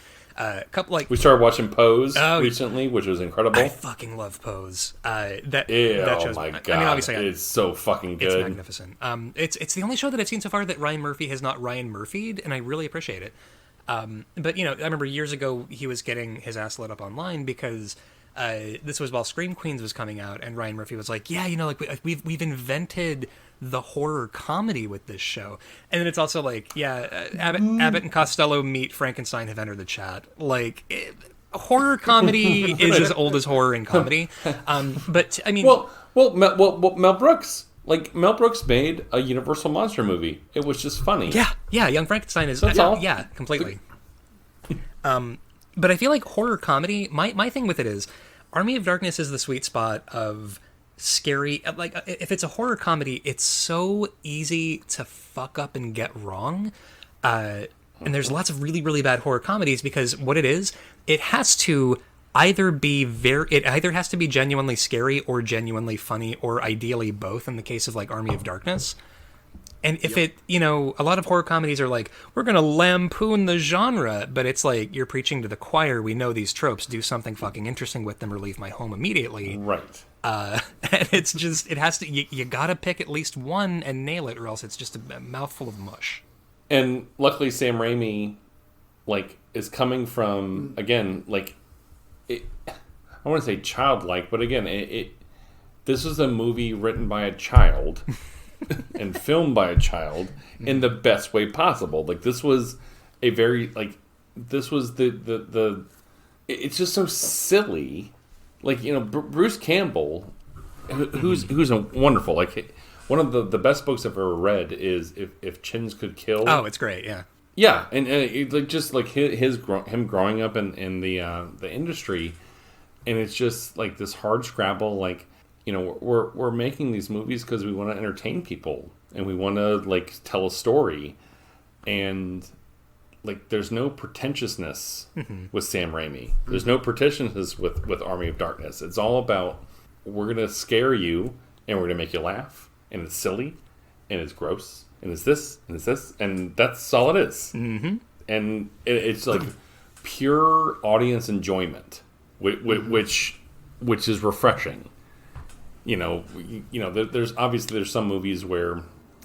Couple like We started watching Pose recently, which was incredible. I fucking love Pose. That Oh show's, my god! I mean, obviously, it's so fucking good. it's magnificent. It's the only show that I've seen so far that Ryan Murphy has not Ryan Murphy'd, and I really appreciate it. But you know, I remember years ago he was getting his ass lit up online because this was while Scream Queens was coming out, and Ryan Murphy was like, "Yeah, you know, like we've invented the horror comedy with this show." And then it's also like, yeah, Abbott and Costello meet Frankenstein have entered the chat. Like, horror comedy is as old as horror and comedy. But I mean, Mel Brooks. Like Mel Brooks made a Universal monster movie. It was just funny. yeah, Young Frankenstein is That's all. yeah, completely. But I feel like horror comedy. My thing with it is, Army of Darkness is the sweet spot of scary. Like if it's a horror comedy, it's so easy to fuck up and get wrong. And there's lots of really, really bad horror comedies because what it is, it has to either has to be genuinely scary or genuinely funny, or ideally both in the case of like Army of Darkness. And if it, you know, a lot of horror comedies are like, we're going to lampoon the genre, but it's like, you're preaching to the choir. We know these tropes. Do something fucking interesting with them or leave my home immediately. Right. And it's just, it has to, you got to pick at least one and nail it, or else it's just a mouthful of mush. And luckily Sam Raimi, like, is coming from, again, like, I want to say childlike, but again, this was a movie written by a child and filmed by a child in the best way possible. Like, this was a very, like, this was the it's just so silly. Like, you know, Bruce Campbell, who's a wonderful, like, one of the best books I've ever read is If Chins Could Kill. Oh, it's great, yeah. Yeah, and it, like just like him growing up in the industry, and it's just like this hard scrabble. Like, you know, we're making these movies because we want to entertain people and we want to like tell a story, and like there's no pretentiousness with Sam Raimi. There's no pretentiousness with Army of Darkness. It's all about we're gonna scare you and we're gonna make you laugh, and it's silly, and it's gross. And it's this, and it's this, and that's all it is. Mm-hmm. And it's like pure audience enjoyment, which is refreshing. You know, there's some movies where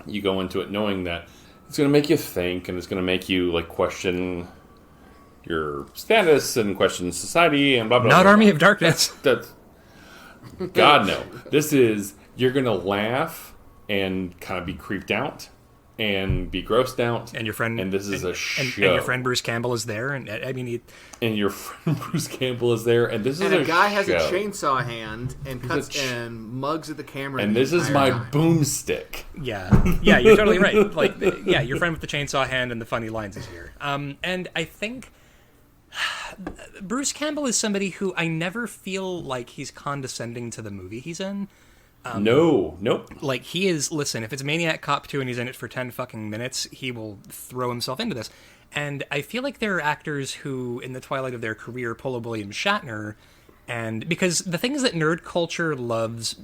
you go into it knowing that it's going to make you think, and it's going to make you like question your status and question society and blah blah. Not blah, Army blah. of Darkness. That's God no. This is you're going to laugh and kind of be creeped out. And be grossed out, And your friend, and this is a show. And your friend Bruce Campbell is there, and I mean, and your friend Bruce Campbell is there, and this is And a guy show. has a chainsaw hand and cuts and mugs at the camera. And the this is entire my time. boomstick. yeah, you're totally right. Like, yeah, your friend with the chainsaw hand and the funny lines is here. And I think Bruce Campbell is somebody who I never feel like he's condescending to the movie he's in. Nope. Like, he is, listen, if it's Maniac Cop 2 and he's in it for 10 fucking minutes, he will throw himself into this. And I feel like there are actors who, in the twilight of their career, pull a William Shatner And because the thing is that nerd culture loves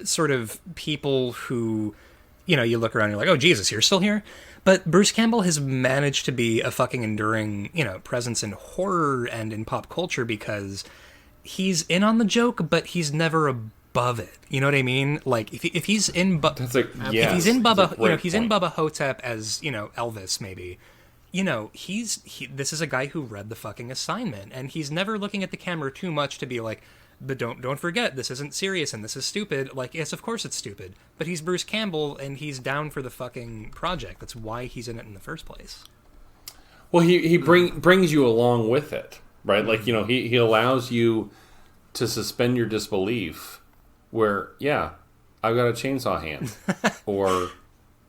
sort of people who, you know, you look around and you're like, oh, Jesus, you're still here? But Bruce Campbell has managed to be a fucking enduring, you know, presence in horror and in pop culture because he's in on the joke, but he's never above it. You know what I mean? Like, if he's in... if he's in Bubba, you know, if he's in Bubba Hotep as, you know, Elvis, maybe... You know, this is a guy who read the fucking assignment, and he's never looking at the camera too much to be like, but don't forget, this isn't serious and this is stupid. Like, yes, of course it's stupid, but he's Bruce Campbell and he's down for the fucking project. That's why he's in it in the first place. Well, he brings you along with it, right? Like, you know, he allows you to suspend your disbelief. Where, yeah, I've got a chainsaw hand, or.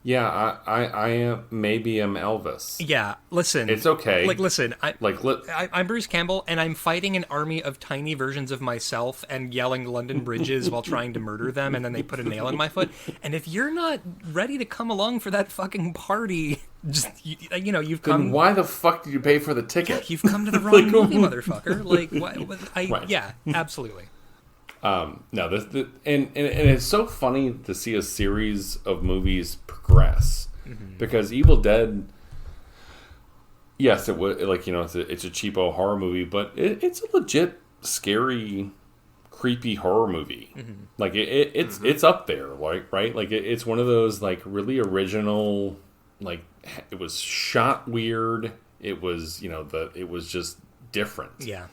Yeah, I am, maybe I'm Elvis. Yeah, listen. It's okay. Like, listen, I'm Bruce Campbell, and I'm fighting an army of tiny versions of myself and yelling London bridges while trying to murder them, and then they put a nail in my foot. And if you're not ready to come along for that fucking party, just, you know, you've come... Then why the fuck did you pay for the ticket? Yeah, you've come to the wrong movie, motherfucker. Like, right. Yeah, absolutely. No, and it's so funny to see a series of movies progress because Evil Dead, yes, it was like, you know, it's a cheapo horror movie, but it's a legit scary, creepy horror movie. Like it's up there, like, right? Like it's one of those like really original, like it was shot weird. It was, you know, it was just different. Yeah.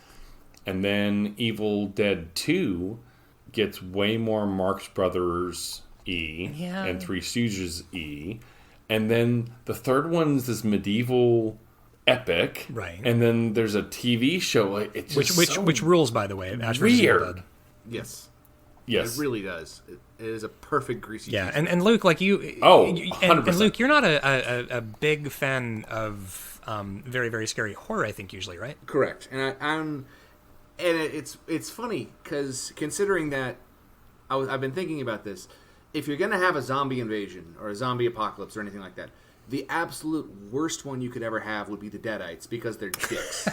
And then Evil Dead 2 gets way more Marx Brothers and Three Stooges and then the third one's this medieval epic, right? And then there's a TV show, it's just which rules, by the way. Ash vs. Weird. Evil Dead. Yes, it really does. It is a perfect greasy. Yeah, and Luke, like you, 100%. And Luke, you're not a big fan of very, very scary horror, I think, usually, right? Correct, and it's funny because considering that I've been thinking about this. If you're gonna have a zombie invasion or a zombie apocalypse or anything like that, the absolute worst one you could ever have would be the Deadites because they're dicks.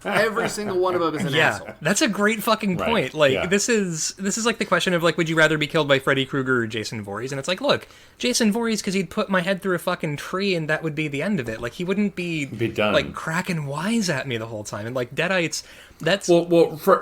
Every single one of them is an asshole. That's a great fucking point. Right. Like this is like the question of like, would you rather be killed by Freddy Krueger or Jason Voorhees? And it's like, look, Jason Voorhees because he'd put my head through a fucking tree and that would be the end of it. Like he wouldn't be done. Like cracking wise at me the whole time. And like Deadites, that's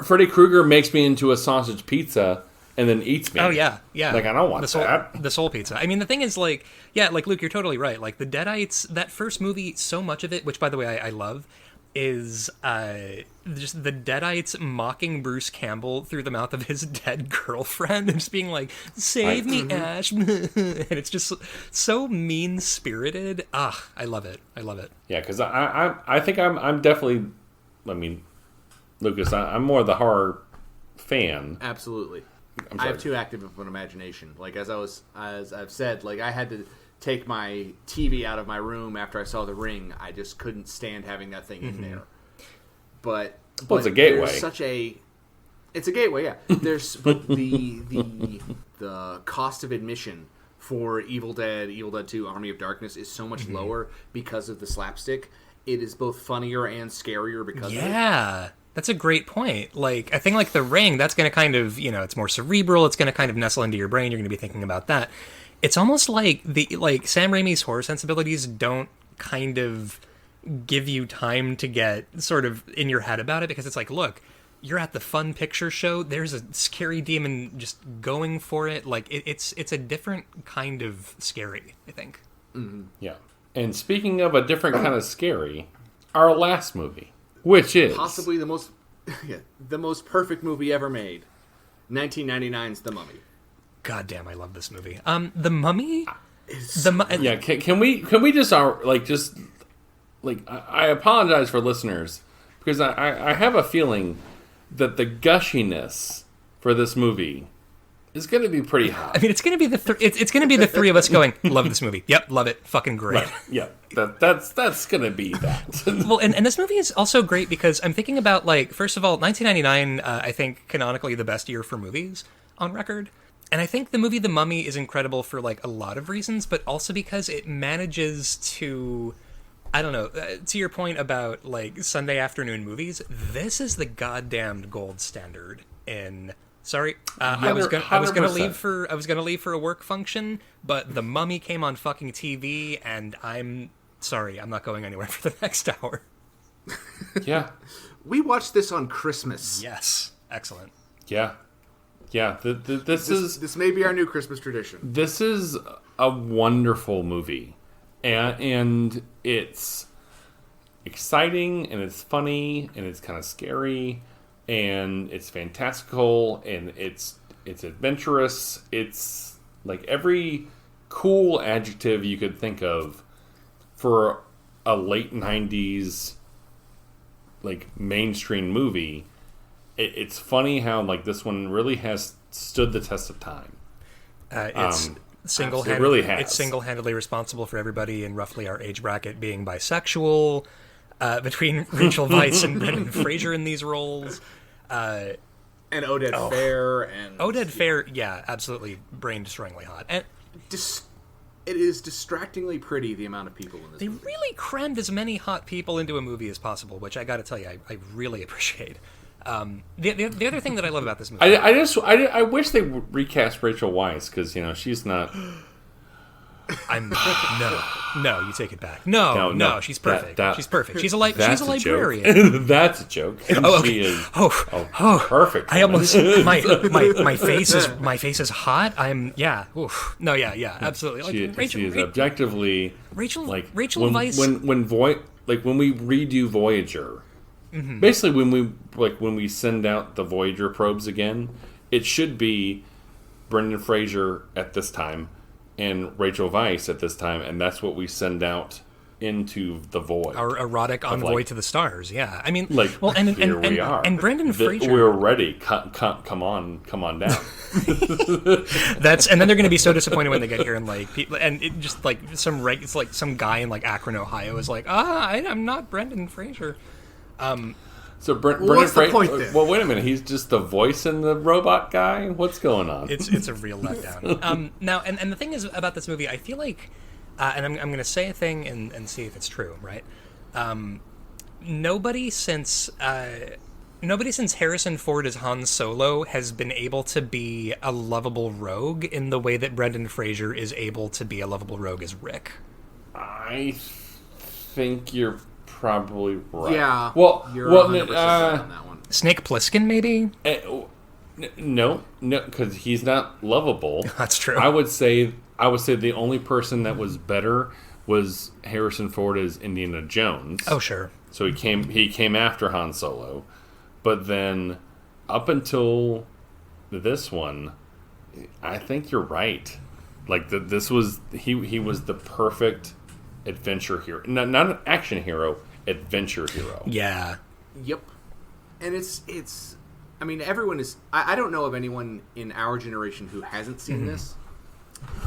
Freddy Krueger makes me into a sausage pizza. And then eats me. Oh, yeah. Like, I don't want that. The soul pizza. I mean, the thing is, like, yeah, like, Luke, you're totally right. Like, the Deadites, that first movie, so much of it, which, by the way, I love, is just the Deadites mocking Bruce Campbell through the mouth of his dead girlfriend and just being like, save me, Ash. And it's just so mean-spirited. I love it. I love it. Yeah, because I think I'm definitely, I mean, Lucas, I'm more the horror fan. Absolutely. I have too active of an imagination. Like as I've said, like I had to take my TV out of my room after I saw The Ring. I just couldn't stand having that thing in there. But it's a gateway. It's a gateway, yeah. There's the cost of admission for Evil Dead 2, Army of Darkness is so much lower because of the slapstick. It is both funnier and scarier because of it. Yeah. That's a great point. Like, I think like The Ring, that's going to kind of, you know, it's more cerebral. It's going to kind of nestle into your brain. You're going to be thinking about that. It's almost like Sam Raimi's horror sensibilities don't kind of give you time to get sort of in your head about it because it's like, look, you're at the fun picture show. There's a scary demon just going for it. Like, it's a different kind of scary, I think. Mm-hmm. Yeah. And speaking of a different kind of scary, our last movie. Which is possibly the most perfect movie ever made, 1999's The Mummy. God damn, I love this movie. The Mummy. Yeah, can we just I apologize for listeners because I have a feeling that the gushiness for this movie is going to be pretty high. I mean, it's going to be it's going to be the three of us going, love this movie. Yep, love it. Fucking great. Right. Yeah, that's going to be that. Well, and this movie is also great because I'm thinking about, like, first of all, 1999, I think, canonically the best year for movies on record. And I think the movie The Mummy is incredible for, like, a lot of reasons, but also because it manages to I don't know. To your point about like Sunday afternoon movies, this is the goddamned gold standard. Sorry, I was gonna 100%. leave for a work function, but The Mummy came on fucking TV, and I'm sorry, I'm not going anywhere for the next hour. Yeah. We watched this on Christmas. Yes, excellent. Yeah. Yeah. This may be our new Christmas tradition. This is a wonderful movie. And it's exciting, and it's funny, and it's kind of scary, and it's fantastical, and it's adventurous. It's like every cool adjective you could think of for a late 90s like mainstream movie. It's funny how like this one really has stood the test of time. It's it really has. It's single-handedly responsible for everybody in roughly our age bracket being bisexual, between Rachel Weisz and Brendan Fraser in these roles. And Oded Fair. And Oded Fair, yeah, absolutely brain-destroyingly hot. And it is distractingly pretty, the amount of people in this movie. They really crammed as many hot people into a movie as possible, which I gotta tell you, I really appreciate. The other thing that I love about this movie... I wish they would recast Rachel Weisz, because, you know, she's not... No, you take it back. No, she's perfect. She's perfect. She's a librarian. Joke. That's a joke. Oh, okay. She is perfect. I almost my face is hot. Yeah, absolutely. Like, she is objectively Rachel like Weisz. When we redo Voyager, basically when we send out the Voyager probes again, it should be Brendan Fraser at this time and Rachel Weisz at this time, and that's what we send out into the void. Our erotic envoy to the stars. Yeah, I mean, we are, and Brendan Fraser. We're ready. Come on down. And then they're going to be so disappointed when they get here and like people, and it just like it's like some guy in like Akron, Ohio is like, I'm not Brendan Fraser. So Brendan what's the point Fraser. then? Well, wait a minute. He's just the voice in the robot guy. What's going on? It's a real letdown. Now, and the thing is about this movie, I feel like, and I'm going to say a thing and see if it's true, right? Nobody since Harrison Ford as Han Solo has been able to be a lovable rogue in the way that Brendan Fraser is able to be a lovable rogue as Rick. I think you're probably right. Yeah. Well, you're 100% right on that one. Snake Plissken, maybe? No, because he's not lovable. That's true. I would say the only person that was better was Harrison Ford as Indiana Jones. Oh, sure. So he came after Han Solo, but then up until this one, I think you're right. Like this was he was the perfect adventure hero, not an action hero, adventure hero. Yeah. Yep. And it's I mean, everyone is... I don't know of anyone in our generation who hasn't seen this.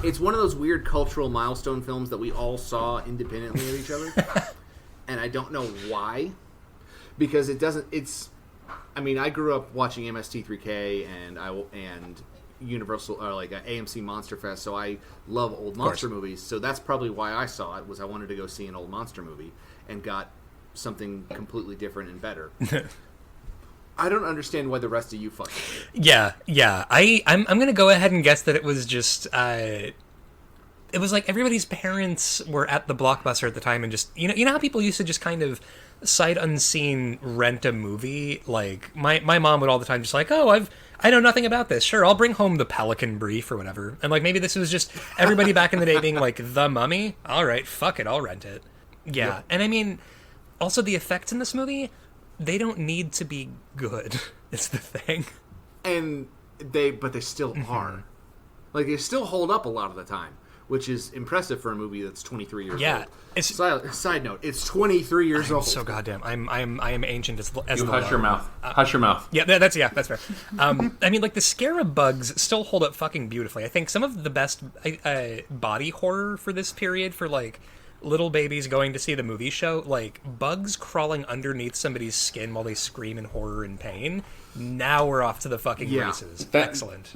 It's one of those weird cultural milestone films that we all saw independently of each other. And I don't know why. Because it doesn't... I mean, I grew up watching MST3K and Universal... Or like AMC Monster Fest, so I love old monster movies. So that's probably why I saw it, was I wanted to go see an old monster movie. And got something completely different and better. I don't understand why the rest of you fucking did. Yeah. I'm gonna go ahead and guess that it was just it was like everybody's parents were at the Blockbuster at the time and just you know how people used to just kind of sight unseen rent a movie. Like my mom would all the time just like, I know nothing about this. Sure, I'll bring home the Pelican Brief or whatever. And like maybe this was just everybody back in the day being like, The Mummy? All right, fuck it, I'll rent it. Yeah. Yep. And I mean, also the effects in this movie, they don't need to be good. It's the thing. And they still are. Like, they still hold up a lot of the time, which is impressive for a movie that's 23 years old. Yeah. Side note, it's 23 years old. So goddamn. I am ancient as you the hush your mouth. Hush your mouth. Yeah, that's fair. I mean, like, the scarab bugs still hold up fucking beautifully. I think some of the best body horror for this period, for, like, little babies going to see the movie show, like bugs crawling underneath somebody's skin while they scream in horror and pain. Now we're off to the fucking races. Excellent.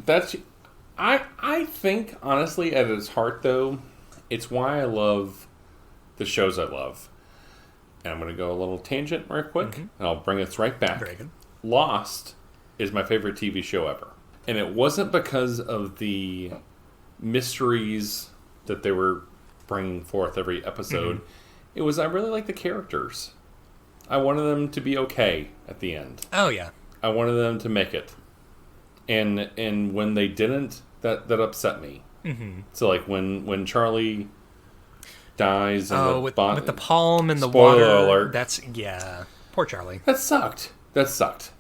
I think, honestly, at its heart, though, it's why I love the shows I love. and I'm going to go a little tangent right quick, and I'll bring us right back. Very good. Lost is my favorite TV show ever. And it wasn't because of the mysteries that they were bringing forth every episode. It was, I really like the characters. I wanted them to be okay at the end. Oh, yeah. I wanted them to make it. And when they didn't, that upset me. So, like, when Charlie dies and with the palm and the spoiler water. alert. That's, yeah. Poor Charlie. That sucked.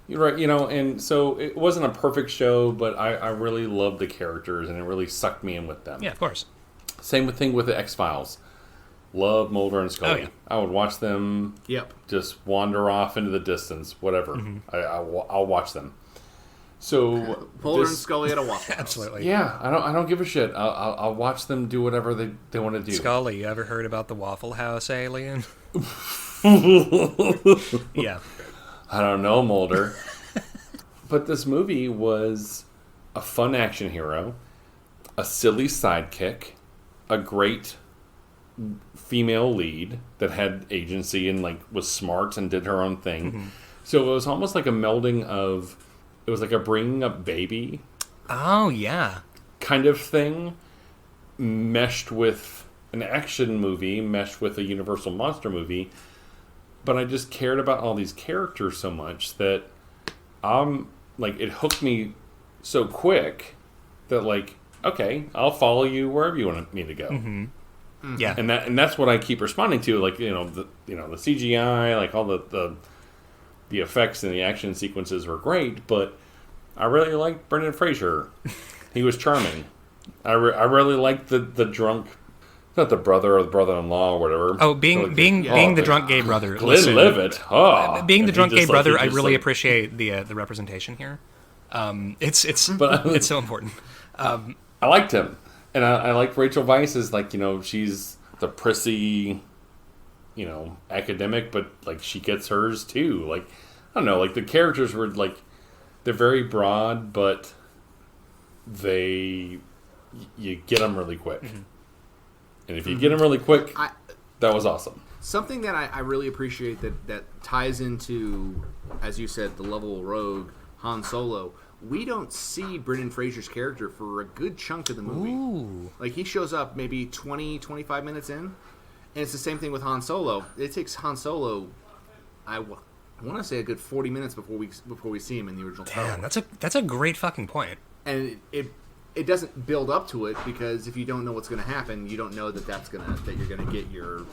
You're right, and so it wasn't a perfect show, but I really loved the characters, and it really sucked me in with them. Yeah, of course. Same thing with the X-Files. Love Mulder and Scully. Oh, yeah. I would watch them just wander off into the distance, whatever. I'll watch them. So Mulder and Scully at a Waffle House. Absolutely. Yeah, I don't give a shit. I'll watch them do whatever they want to do. Scully, you ever heard about the Waffle House alien? Yeah. I don't know, Mulder. But this movie was a fun action hero, a silly sidekick, a great female lead that had agency and like was smart and did her own thing. So it was almost like a melding of, it was like a bringing up baby. Oh, yeah. Kind of thing, meshed with an action movie, meshed with a Universal monster movie. But I just cared about all these characters so much that it hooked me so quick that, like, okay, I'll follow you wherever you want me to go. Yeah. And that's what I keep responding to, like, the CGI, like all the effects and the action sequences were great, but I really liked Brendan Fraser. He was charming. I really liked the drunk, not the brother or the brother-in-law or whatever. Oh, being the drunk gay brother. Glenlivet. Being the drunk gay brother, I really like, appreciate the representation here. It's so important. I liked him, and I liked Rachel Weisz as, like, she's the prissy, academic, but like she gets hers too. Like, I don't know, like the characters were like, they're very broad, but you get them really quick. And if you get them really quick, that was awesome. Something that I really appreciate that ties into, as you said, the level rogue Han Solo. We don't see Brendan Fraser's character for a good chunk of the movie. Ooh. Like, he shows up maybe 20, 25 minutes in, and it's the same thing with Han Solo. It takes Han Solo, I want to say, a good 40 minutes before we see him in the original Star Damn, Wars. that's a great fucking point. And it doesn't build up to it, because if you don't know what's going to happen, you don't know that you're going to get your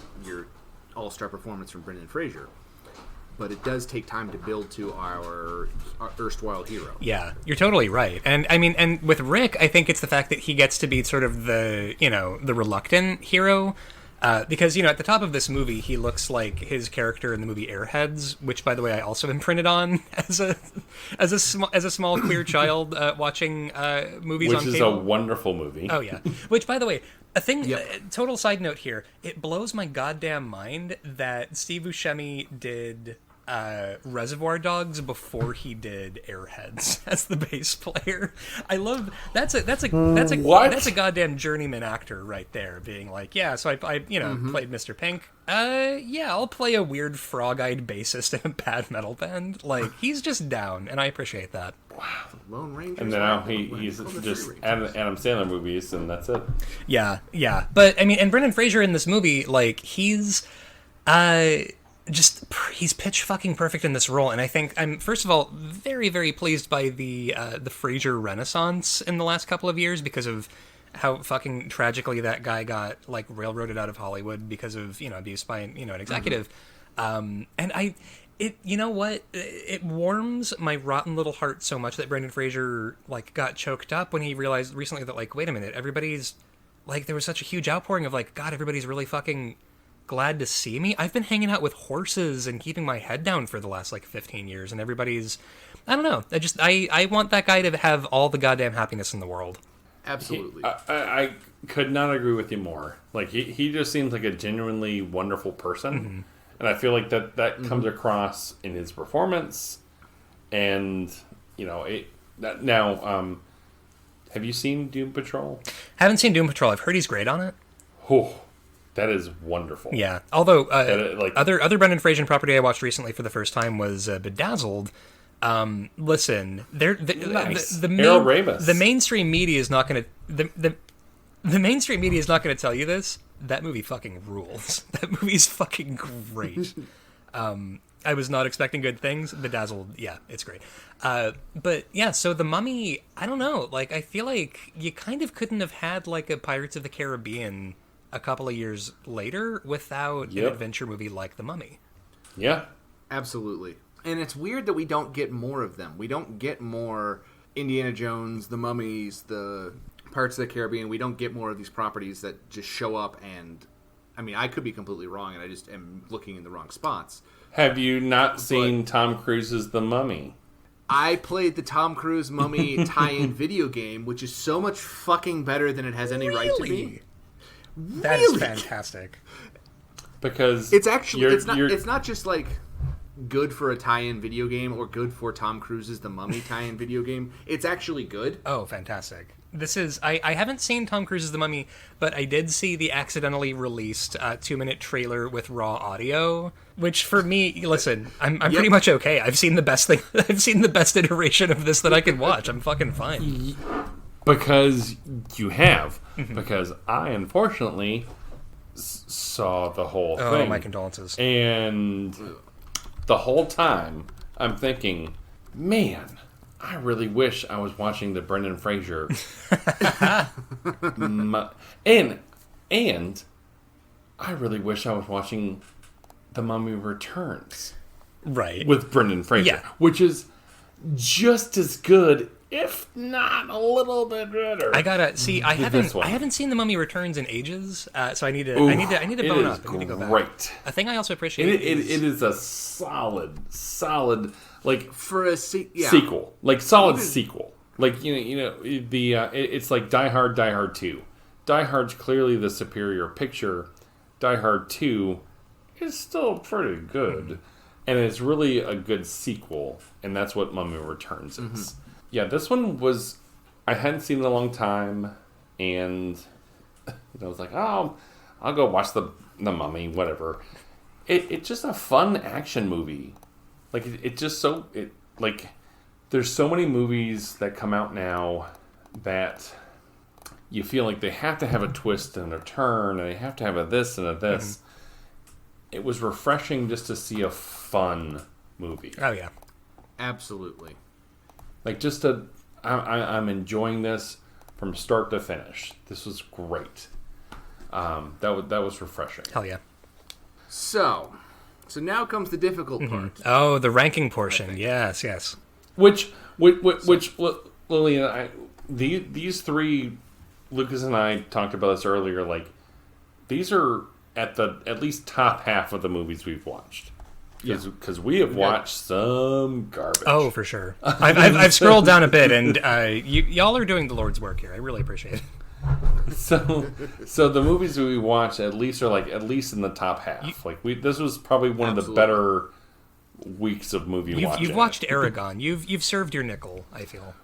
all-star performance from Brendan Fraser. But it does take time to build to our erstwhile hero. Yeah, you're totally right. And I mean, and with Rick, I think it's the fact that he gets to be sort of the reluctant hero. Because, at the top of this movie, he looks like his character in the movie Airheads, which, by the way, I also imprinted on as a small queer child watching movies on cable. Which is a wonderful movie. Oh, yeah. Which, by the way, total side note here, it blows my goddamn mind that Steve Buscemi did Reservoir Dogs before he did Airheads as the bass player. I love that's a goddamn journeyman actor right there, being like, yeah, so I played Mr. Pink. I'll play a weird frog-eyed bassist in a bad metal band. Like, he's just down, and I appreciate that. Wow, Lone Ranger. And now he's just Adam Sandler movies, and that's it. Yeah. But I mean, and Brendan Fraser in this movie, like, he's pitch fucking perfect in this role, and I think I'm, first of all, very, very pleased by the Fraser renaissance in the last couple of years, because of how fucking tragically that guy got, like, railroaded out of Hollywood because of, abuse by an executive. And you know what? It warms my rotten little heart so much that Brendan Fraser, like, got choked up when he realized recently that, like, wait a minute, everybody's, like, there was such a huge outpouring of, like, God, everybody's really fucking glad to see me. I've been hanging out with horses and keeping my head down for the last, like, 15 years, and everybody's, I don't know. I want that guy to have all the goddamn happiness in the world. Absolutely. I could not agree with you more. Like, he just seems like a genuinely wonderful person, and I feel like that comes across in his performance. And now, have you seen Doom Patrol? Haven't seen Doom Patrol. I've heard he's great on it. Oh, That is wonderful. Yeah. Although like other Brendan Fraser property I watched recently for the first time was Bedazzled. Listen, nice. the Harold Ramis. the mainstream media is not going to the mainstream media is not going to tell you this. That movie fucking rules. That movie's fucking great. I was not expecting good things. Bedazzled, yeah, it's great. But yeah, so The Mummy, I don't know. Like, I feel like you kind of couldn't have had like a Pirates of the Caribbean a couple of years later without an adventure movie like The Mummy. Yeah. Absolutely. And it's weird that we don't get more of them. We don't get more Indiana Jones, The Mummies, the Pirates of the Caribbean. We don't get more of these properties that just show up and... I mean, I could be completely wrong, and I just am looking in the wrong spots. Have you not seen Tom Cruise's The Mummy? I played the Tom Cruise Mummy tie-in video game, which is so much fucking better than it has any right to be. That is fantastic. Because it's actually it's not just like good for a tie-in video game or good for Tom Cruise's The Mummy tie-in video game. It's actually good. Oh, fantastic. This is... I haven't seen Tom Cruise's The Mummy, but I did see the accidentally released 2-minute trailer with raw audio, which for me, listen, I'm pretty much okay. I've seen the best thing. I've seen the best iteration of this that I can watch. I'm fucking fine. Because you have. Because I, unfortunately, saw the whole thing. Oh, my condolences. And the whole time, I'm thinking, man... I really wish I was watching the Brendan Fraser. and I really wish I was watching The Mummy Returns. Right. With Brendan Fraser. Yeah. Which is just as good, if not a little bit better. I gotta see. I haven't seen The Mummy Returns in ages, so I need to bone up. I need to go back. Great. A thing I also appreciate it is a solid like for a sequel, like solid sequel. Like it's like Die Hard 2. Die Hard's clearly the superior picture. Die Hard 2 is still pretty good, and it's really a good sequel, and that's what Mummy Returns is. Yeah, this one was I hadn't seen it in a long time, and I was like, oh, I'll go watch the Mummy, whatever. It's just a fun action movie. Like there's so many movies that come out now that you feel like they have to have a twist and a turn, and they have to have a this and a this. It was refreshing just to see a fun movie. Oh yeah, absolutely. Like I'm enjoying this from start to finish. This was great. That was refreshing. Hell yeah. So now comes the difficult part. Oh, the ranking portion. Yes. Which Lillian, these three, Lucas and I talked about this earlier. Like, these are at least top half of the movies we've watched. Because we have watched some garbage. Oh, for sure. I've scrolled down a bit, and y'all are doing the Lord's work here. I really appreciate it. So the movies that we watched at least in the top half. This was probably one of the better weeks of movie watching. You've watched Aragon. You've served your nickel, I feel.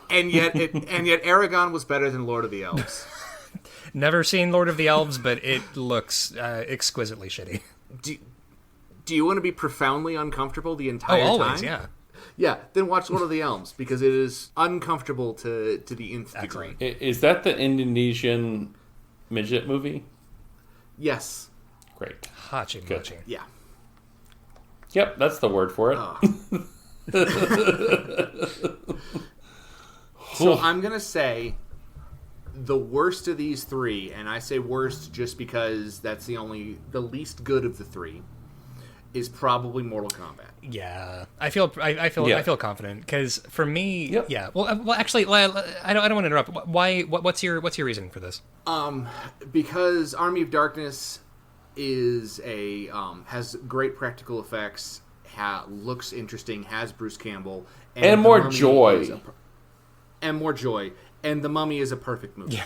And yet Aragon was better than Lord of the Elves. Never seen Lord of the Elves, but it looks exquisitely shitty. Do you want to be profoundly uncomfortable the entire time? Oh, always, yeah. Yeah, then watch Lord of the Elves, because it is uncomfortable to the nth degree. Is that the Indonesian midget movie? Yes. Great. Hachin. Yeah. Yep, that's the word for it. So I'm going to say the worst of these three, and I say worst just because that's the least good of the three, is probably Mortal Kombat. Yeah, I feel confident, because for me, yeah. Well, actually, I don't want to interrupt. Why? What's your reasoning for this? Because Army of Darkness is has great practical effects, looks interesting, has Bruce Campbell, and more joy, and The Mummy is a perfect movie. Yeah.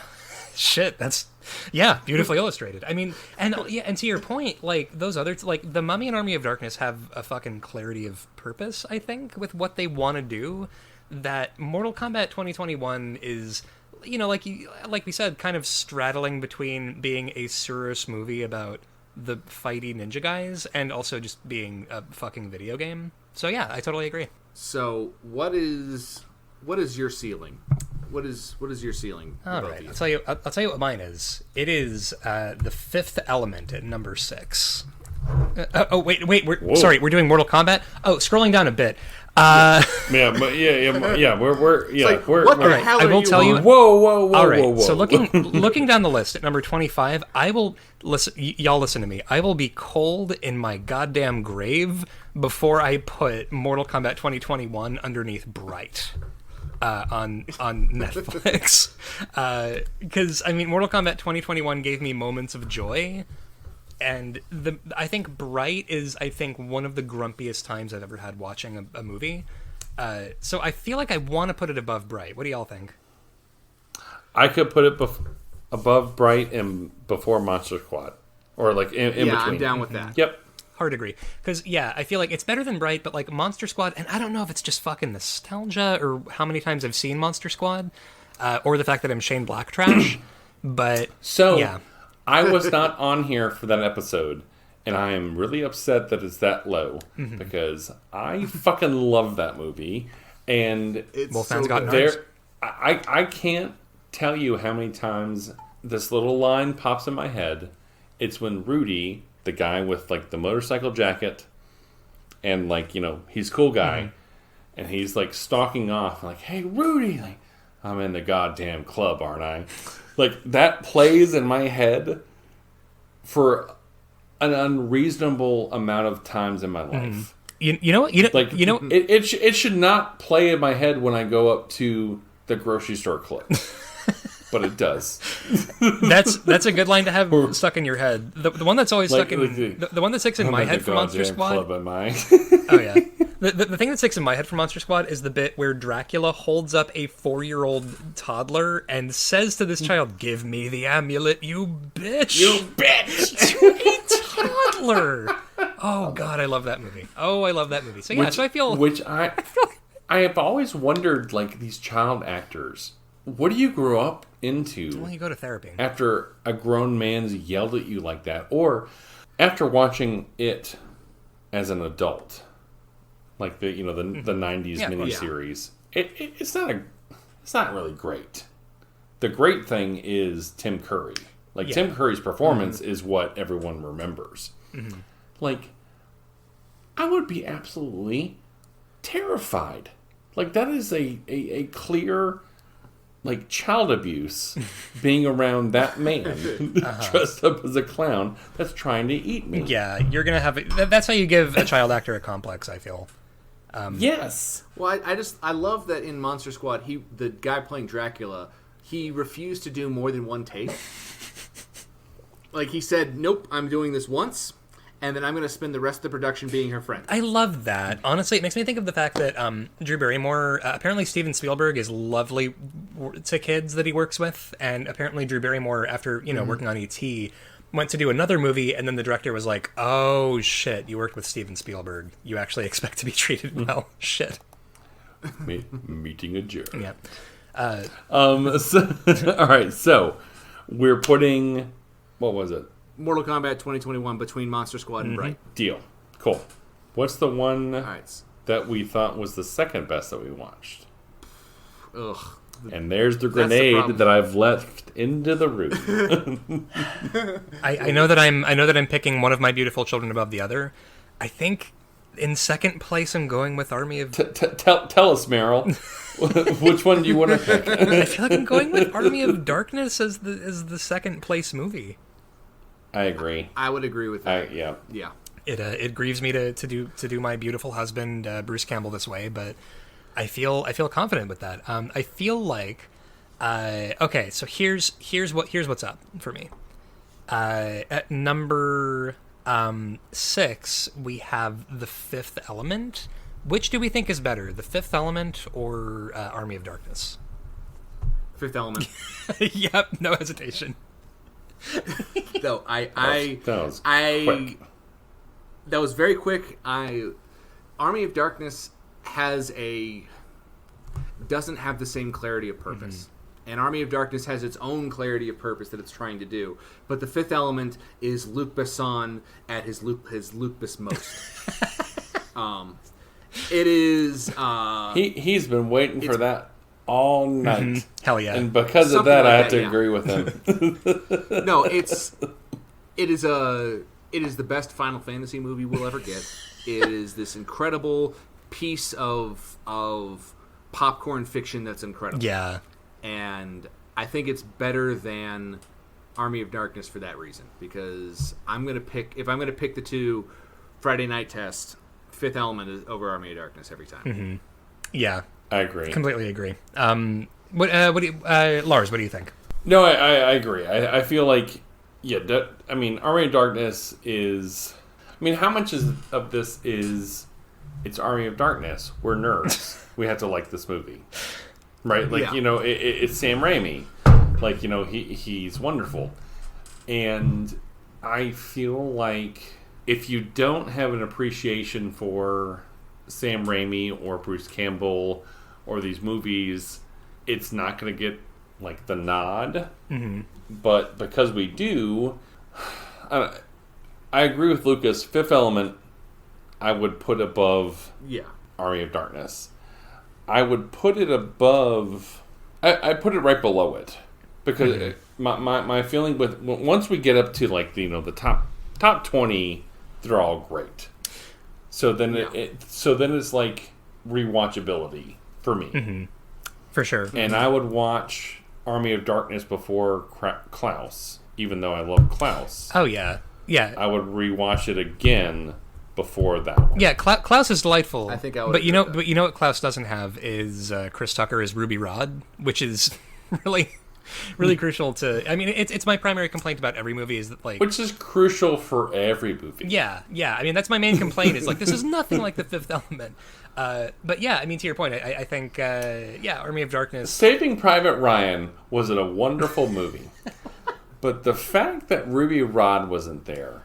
Shit, that's beautifully illustrated. I mean, and to your point, like those other like The Mummy and Army of Darkness have a fucking clarity of purpose, I think, with what they want to do. That Mortal Kombat 2021 is like we said, kind of straddling between being a serious movie about the fighty ninja guys and also just being a fucking video game. So yeah, I totally agree. So what is your ceiling? What is your ceiling? All right, I'll tell you what mine is. It is The Fifth Element at number 6. Wait. We're doing Mortal Kombat. Oh, scrolling down a bit. We're what the hell I will tell you. Whoa. All right. Whoa. So looking down the list at number 25, I will listen. Y'all listen to me. I will be cold in my goddamn grave before I put Mortal Kombat 2021 underneath Bright. On Netflix, because Mortal Kombat 2021 gave me moments of joy, and I think Bright is one of the grumpiest times I've ever had watching a movie. So I feel like I want to put it above Bright. What do y'all think? I could put it above Bright and before Monster Squad, or like in between. I'm down with that. Yep. Hard to agree. Because, I feel like it's better than Bright, but, like, Monster Squad, and I don't know if it's just fucking nostalgia or how many times I've seen Monster Squad, or the fact that I'm Shane Black trash, but, So, yeah. I was not on here for that episode, and I am really upset that it's that low, because I fucking love that movie, and Wolfman's got good. nerves. I can't tell you how many times this little line pops in my head. It's when Rudy, the guy with like the motorcycle jacket and like, he's cool guy, and he's like stalking off like, hey Rudy, like, I'm in the goddamn club, aren't I? Like, that plays in my head for an unreasonable amount of times in my life. It should not play in my head when I go up to the grocery store clip. But it does. That's a good line to have stuck in your head. The one that's always stuck in the one that sticks in my head for Monster Squad. Club, am I? Oh yeah. The thing that sticks in my head for Monster Squad is the bit where Dracula holds up a 4-year-old toddler and says to this child, "Give me the amulet, you bitch." You bitch. To a toddler. Oh god, I love that movie. So yeah, I have always wondered, like, these child actors. What do you grow up into? Well, you go to therapy. After a grown man's yelled at you like that, or after watching it as an adult, like the 90s miniseries. It's not really great. The great thing is Tim Curry. Like, Tim Curry's performance is what everyone remembers. Like, I would be absolutely terrified. Like, that is a clear, like, child abuse being around that man dressed up as a clown that's trying to eat me. Yeah, you're gonna have that's how you give a child actor a complex, I feel. Yes. Well, I love that in Monster Squad, the guy playing Dracula, he refused to do more than one take. Like, he said, "Nope, I'm doing this once, and then I'm going to spend the rest of the production being her friend." I love that. Honestly, it makes me think of the fact that Drew Barrymore, apparently Steven Spielberg is lovely to kids that he works with, and apparently Drew Barrymore, after working on E.T., went to do another movie, and then the director was like, "Oh shit, you worked with Steven Spielberg. You actually expect to be treated well." Shit. Meeting a jerk. Yeah. All right, so we're putting, what was it? Mortal Kombat 2021 between Monster Squad and Bright. Deal. Cool. What's the one Right. that we thought was the second best that we watched? Ugh. And there's the grenade problem. that I've left into the room. I know that I'm picking one of my beautiful children above the other. I think in second place I'm going with Army of... Tell us, Meryl. Which one do you want to pick? I feel like I'm going with Army of Darkness as the second place movie. I agree. I would agree with that. Yeah. Yeah. It grieves me to do my beautiful husband Bruce Campbell this way, but I feel confident with that. I feel like okay. So here's what's up for me. At number 6, we have The Fifth Element. Which do we think is better, The Fifth Element or Army of Darkness? Fifth Element. Yep, no hesitation. No, quick. That was very quick. Army of Darkness doesn't have the same clarity of purpose. And Army of Darkness has its own clarity of purpose that it's trying to do. But The Fifth Element is Luc Besson at his Luc Bess most. It is... He's been waiting for that all night. Mm-hmm. Hell yeah. And because Something of that, like I have that, to yeah. agree with him. No, it is the best Final Fantasy movie we'll ever get. It is this incredible piece of popcorn fiction that's incredible. Yeah. And I think it's better than Army of Darkness for that reason. Because if I'm gonna pick the two, Friday Night Test, Fifth Element is over Army of Darkness every time. Mm-hmm. Yeah. I agree. Completely agree. Lars, what do you think? No, I agree. I feel like, Army of Darkness is... how much of this is... It's Army of Darkness. We're nerds. We have to like this movie. Right? It's Sam Raimi. He's wonderful. And I feel like if you don't have an appreciation for Sam Raimi or Bruce Campbell or these movies, it's not going to get the nod. Mm-hmm. But because we do, I agree with Lucas. Fifth Element, I would put above Army of Darkness. I would put it above... I put it right below it. Because my feeling with... Once we get up to the top 20, they're all great. So then it's like rewatchability for me. Mm-hmm. For sure. And I would watch Army of Darkness before Klaus, even though I love Klaus. Oh yeah, yeah. I would rewatch it again before that one. Yeah, Klaus is delightful. I think I would. But you know what Klaus doesn't have is Chris Tucker as Ruby Rod, which is really crucial to. It's my primary complaint about every movie is that which is crucial for every movie. Yeah. That's my main complaint. Is this is nothing like The Fifth Element. But yeah, to your point, I think Army of Darkness. Saving Private Ryan was a wonderful movie, but the fact that Ruby Rod wasn't there.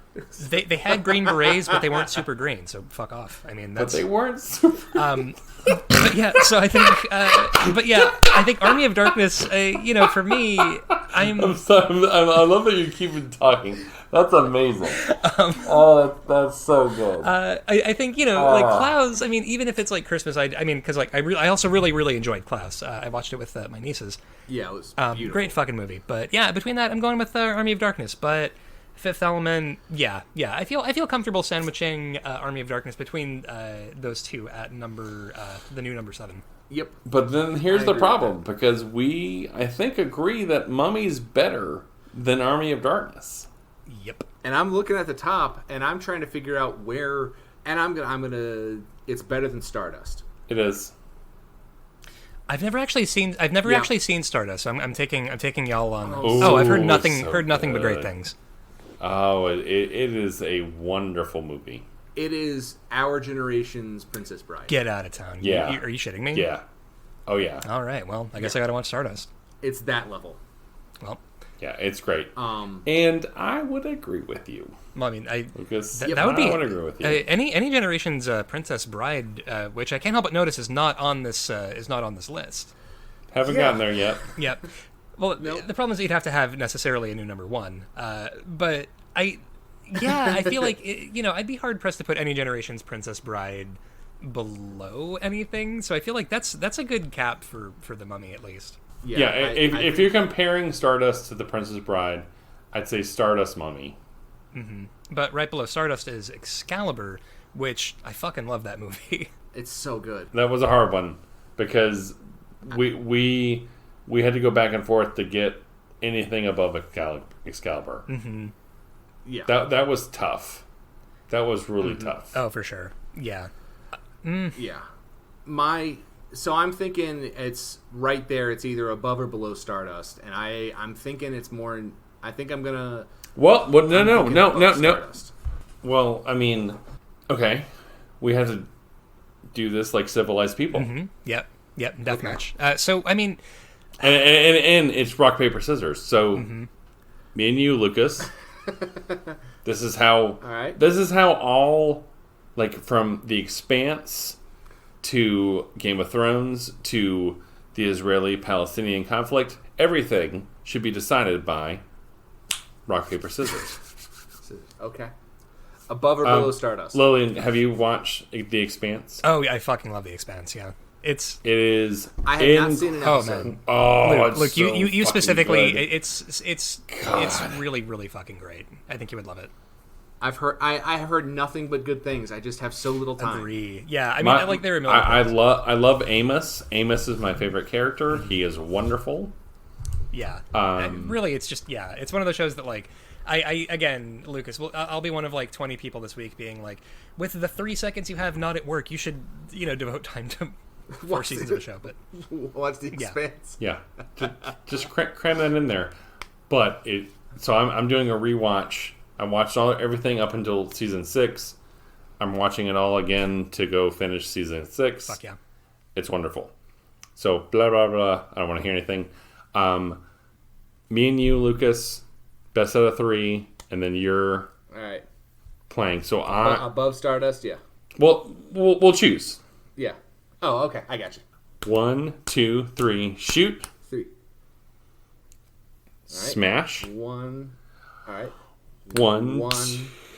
They had green berets, but they weren't super green, so fuck off. But they weren't super. But yeah, so I think, I think Army of Darkness. For me, I'm sorry. I love that you keep talking. That's amazing. That's so good. I think Klaus. Even if it's Christmas, because I also really enjoyed Klaus. I watched it with my nieces. Yeah, it was beautiful. Great fucking movie. But yeah, between that, I'm going with Army of Darkness. But Fifth Element, yeah. I feel comfortable sandwiching Army of Darkness between those two at the new number 7. Yep. But then here's the problem, because we, I think, agree that Mummy's better than Army of Darkness. Yep. And I'm looking at the top, and I'm trying to figure out where. And I'm gonna. It's better than Stardust. It is. I've never actually seen Stardust. So I'm taking y'all on. Oh, I've heard nothing so but great things. Oh, it is a wonderful movie. It is our generation's Princess Bride. Get out of town. Yeah. Are you shitting me? Yeah. Oh, yeah. All right. Well, I guess I got to watch Stardust. It's that level. Well. Yeah, it's great. And I would agree with you. Well, Lucas, that would be. I would agree with you. Any generation's Princess Bride, which I can't help but notice is not on this list. Haven't gotten there yet. Yep. Well, the problem is that you'd have to have necessarily a new number 1. But I feel like I'd be hard pressed to put any generation's Princess Bride below anything. So I feel like that's a good cap for the Mummy at least. Yeah, if you're comparing Stardust to the Princess Bride, I'd say Stardust Mummy. Mm-hmm. But right below Stardust is Excalibur, which I fucking love that movie. It's so good. That was a hard one because we had to go back and forth to get anything above Excalibur. Mm-hmm. Yeah, that was tough. That was really tough. Oh, for sure. Yeah. Yeah. So I'm thinking it's right there. It's either above or below Stardust, and I'm thinking it's more. I think I'm gonna. Well, no. Stardust. Well, okay, we have to do this like civilized people. Mm-hmm. Yep. Deathmatch. So and it's rock paper scissors. So me and you, Lucas. This is how. All right. This is how all, from The Expanse to Game of Thrones to the Israeli-Palestinian conflict, everything should be decided by rock, paper, scissors. Okay. Above or below Stardust? Lillian, have you watched The Expanse? Oh, yeah, I fucking love The Expanse, yeah. It is. I have not seen an episode. Oh, man. Oh, Luke, it's you so specifically, good. it's really, really fucking great. I think you would love it. I have heard nothing but good things. I just have so little time. Agree. Yeah, I mean, I like their million. I love Amos. Amos is my favorite character. He is wonderful. Yeah. Really, it's just, yeah, it's one of those shows that, like, I again, Lucas, I'll be one of, like, 20 people this week being like, with the 3 seconds you have not at work, you should, devote time to 4 seasons of a show. But watch The Expanse. Yeah. Just cram that in there. But so I'm doing a rewatch. I watched everything up until season 6. I'm watching it all again to go finish season 6. Fuck yeah. It's wonderful. So, blah, blah, blah. I don't want to hear anything. Me and you, Lucas, best out of 3, and then you're All right. playing. So, Above Stardust, yeah. well, we'll choose. Yeah. Oh, okay. I got you. 1, 2, 3, shoot. 3. Smash. 1. All right. 1,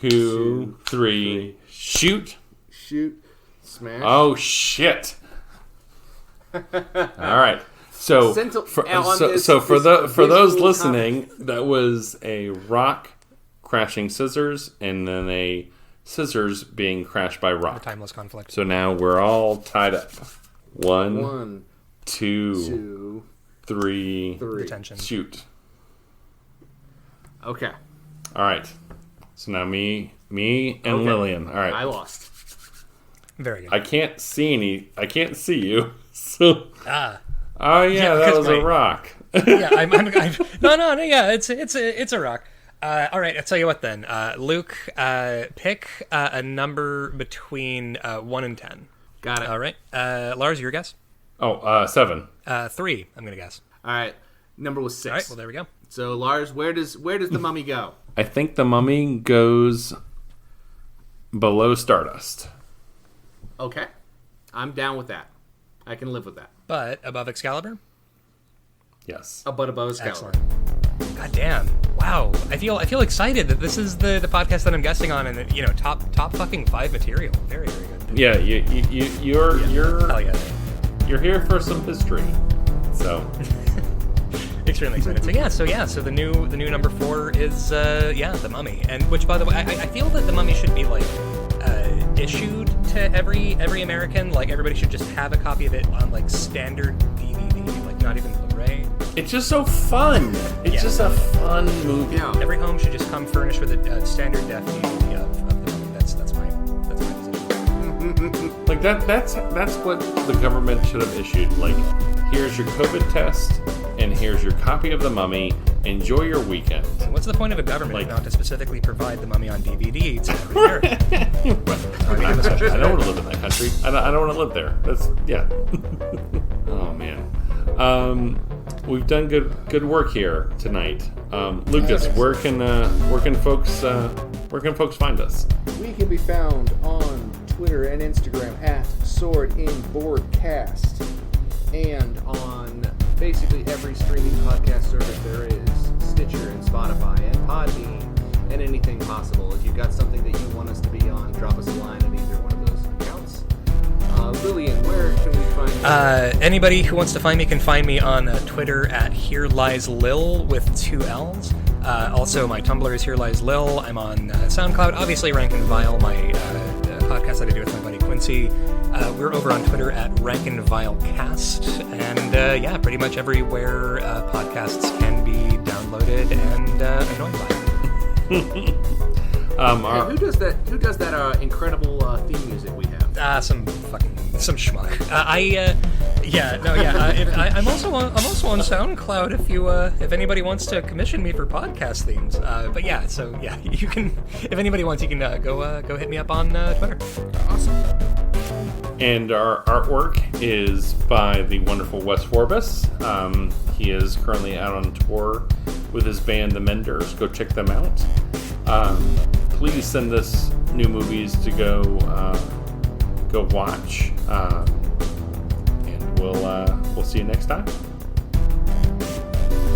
2, 3, shoot. Shoot. Smash. Oh, shit. All right. So, for those listening, that was a rock crashing scissors, and then a scissors being crashed by rock. A timeless conflict. So now we're all tied up. 1, 1, 2, 3, Retention. shoot. Okay. All right. So now me and Lillian. All right. I lost. Very good. I can't see you. So. Oh Yeah, that was right. a rock. Yeah, I'm no. Yeah, it's a rock. All right, I'll tell you what then. Luke, pick a number between 1 and 10. Got it. All right. Lars, your guess? 7. 3. I'm gonna guess. All right. Number was 6. All right. Well, there we go. So Lars, where does the mummy go? I think the mummy goes below Stardust. Okay. I'm down with that. I can live with that. But above Excalibur? Yes. But above Excalibur. Excellent. God damn. Wow. I feel excited that this is the podcast that I'm guessing on, and top fucking 5 material. Very, very good. Yeah, you're Hell yeah. you're here for some history. So Extremely excited. So the new number 4 is the Mummy, and which, by the way, I feel that the Mummy should be like issued to every American. Like, everybody should just have a copy of it on like standard DVD, like not even Blu-ray. it's just so fun. It's just a fun movie. Yeah. Every home should just come furnished with a standard def DVD of the Mummy. That's my position. Like that's what the government should have issued. Like, here's your COVID test, and here's your copy of the Mummy. Enjoy your weekend. What's the point of a government if not to specifically provide the Mummy on DVD to every American? I don't want to live in that country. I don't want to live there. Oh man. We've done good work here tonight. Lucas, where can folks find us? We can be found on Twitter and Instagram at SwordInBoardCast, and on basically every streaming podcast service there is, Stitcher and Spotify and Podbean and anything possible. If you've got something that you want us to be on, drop us a line at either one of those accounts. Lillian, where can we find you? Anybody who wants to find me can find me on Twitter at Here Lies Lil with 2 L's. Also, my Tumblr is Here Lies Lil. I'm on SoundCloud, obviously Rank and Vile, my podcast that I do with my buddy Quincy. We're over on Twitter at Rank and Vile Cast, and pretty much everywhere podcasts can be downloaded and annoyed by. Who does that incredible theme music we have? Some schmuck. I'm also on SoundCloud if anybody wants to commission me for podcast themes. You can, if anybody wants, you can go hit me up on Twitter. Awesome. And our artwork is by the wonderful Wes Forbes. He is currently out on tour with his band, The Menders. Go check them out. Please send us new movies to go watch. And we'll see you next time.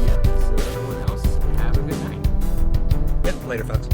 Yeah, so everyone else, have a good night. Yep, later, folks.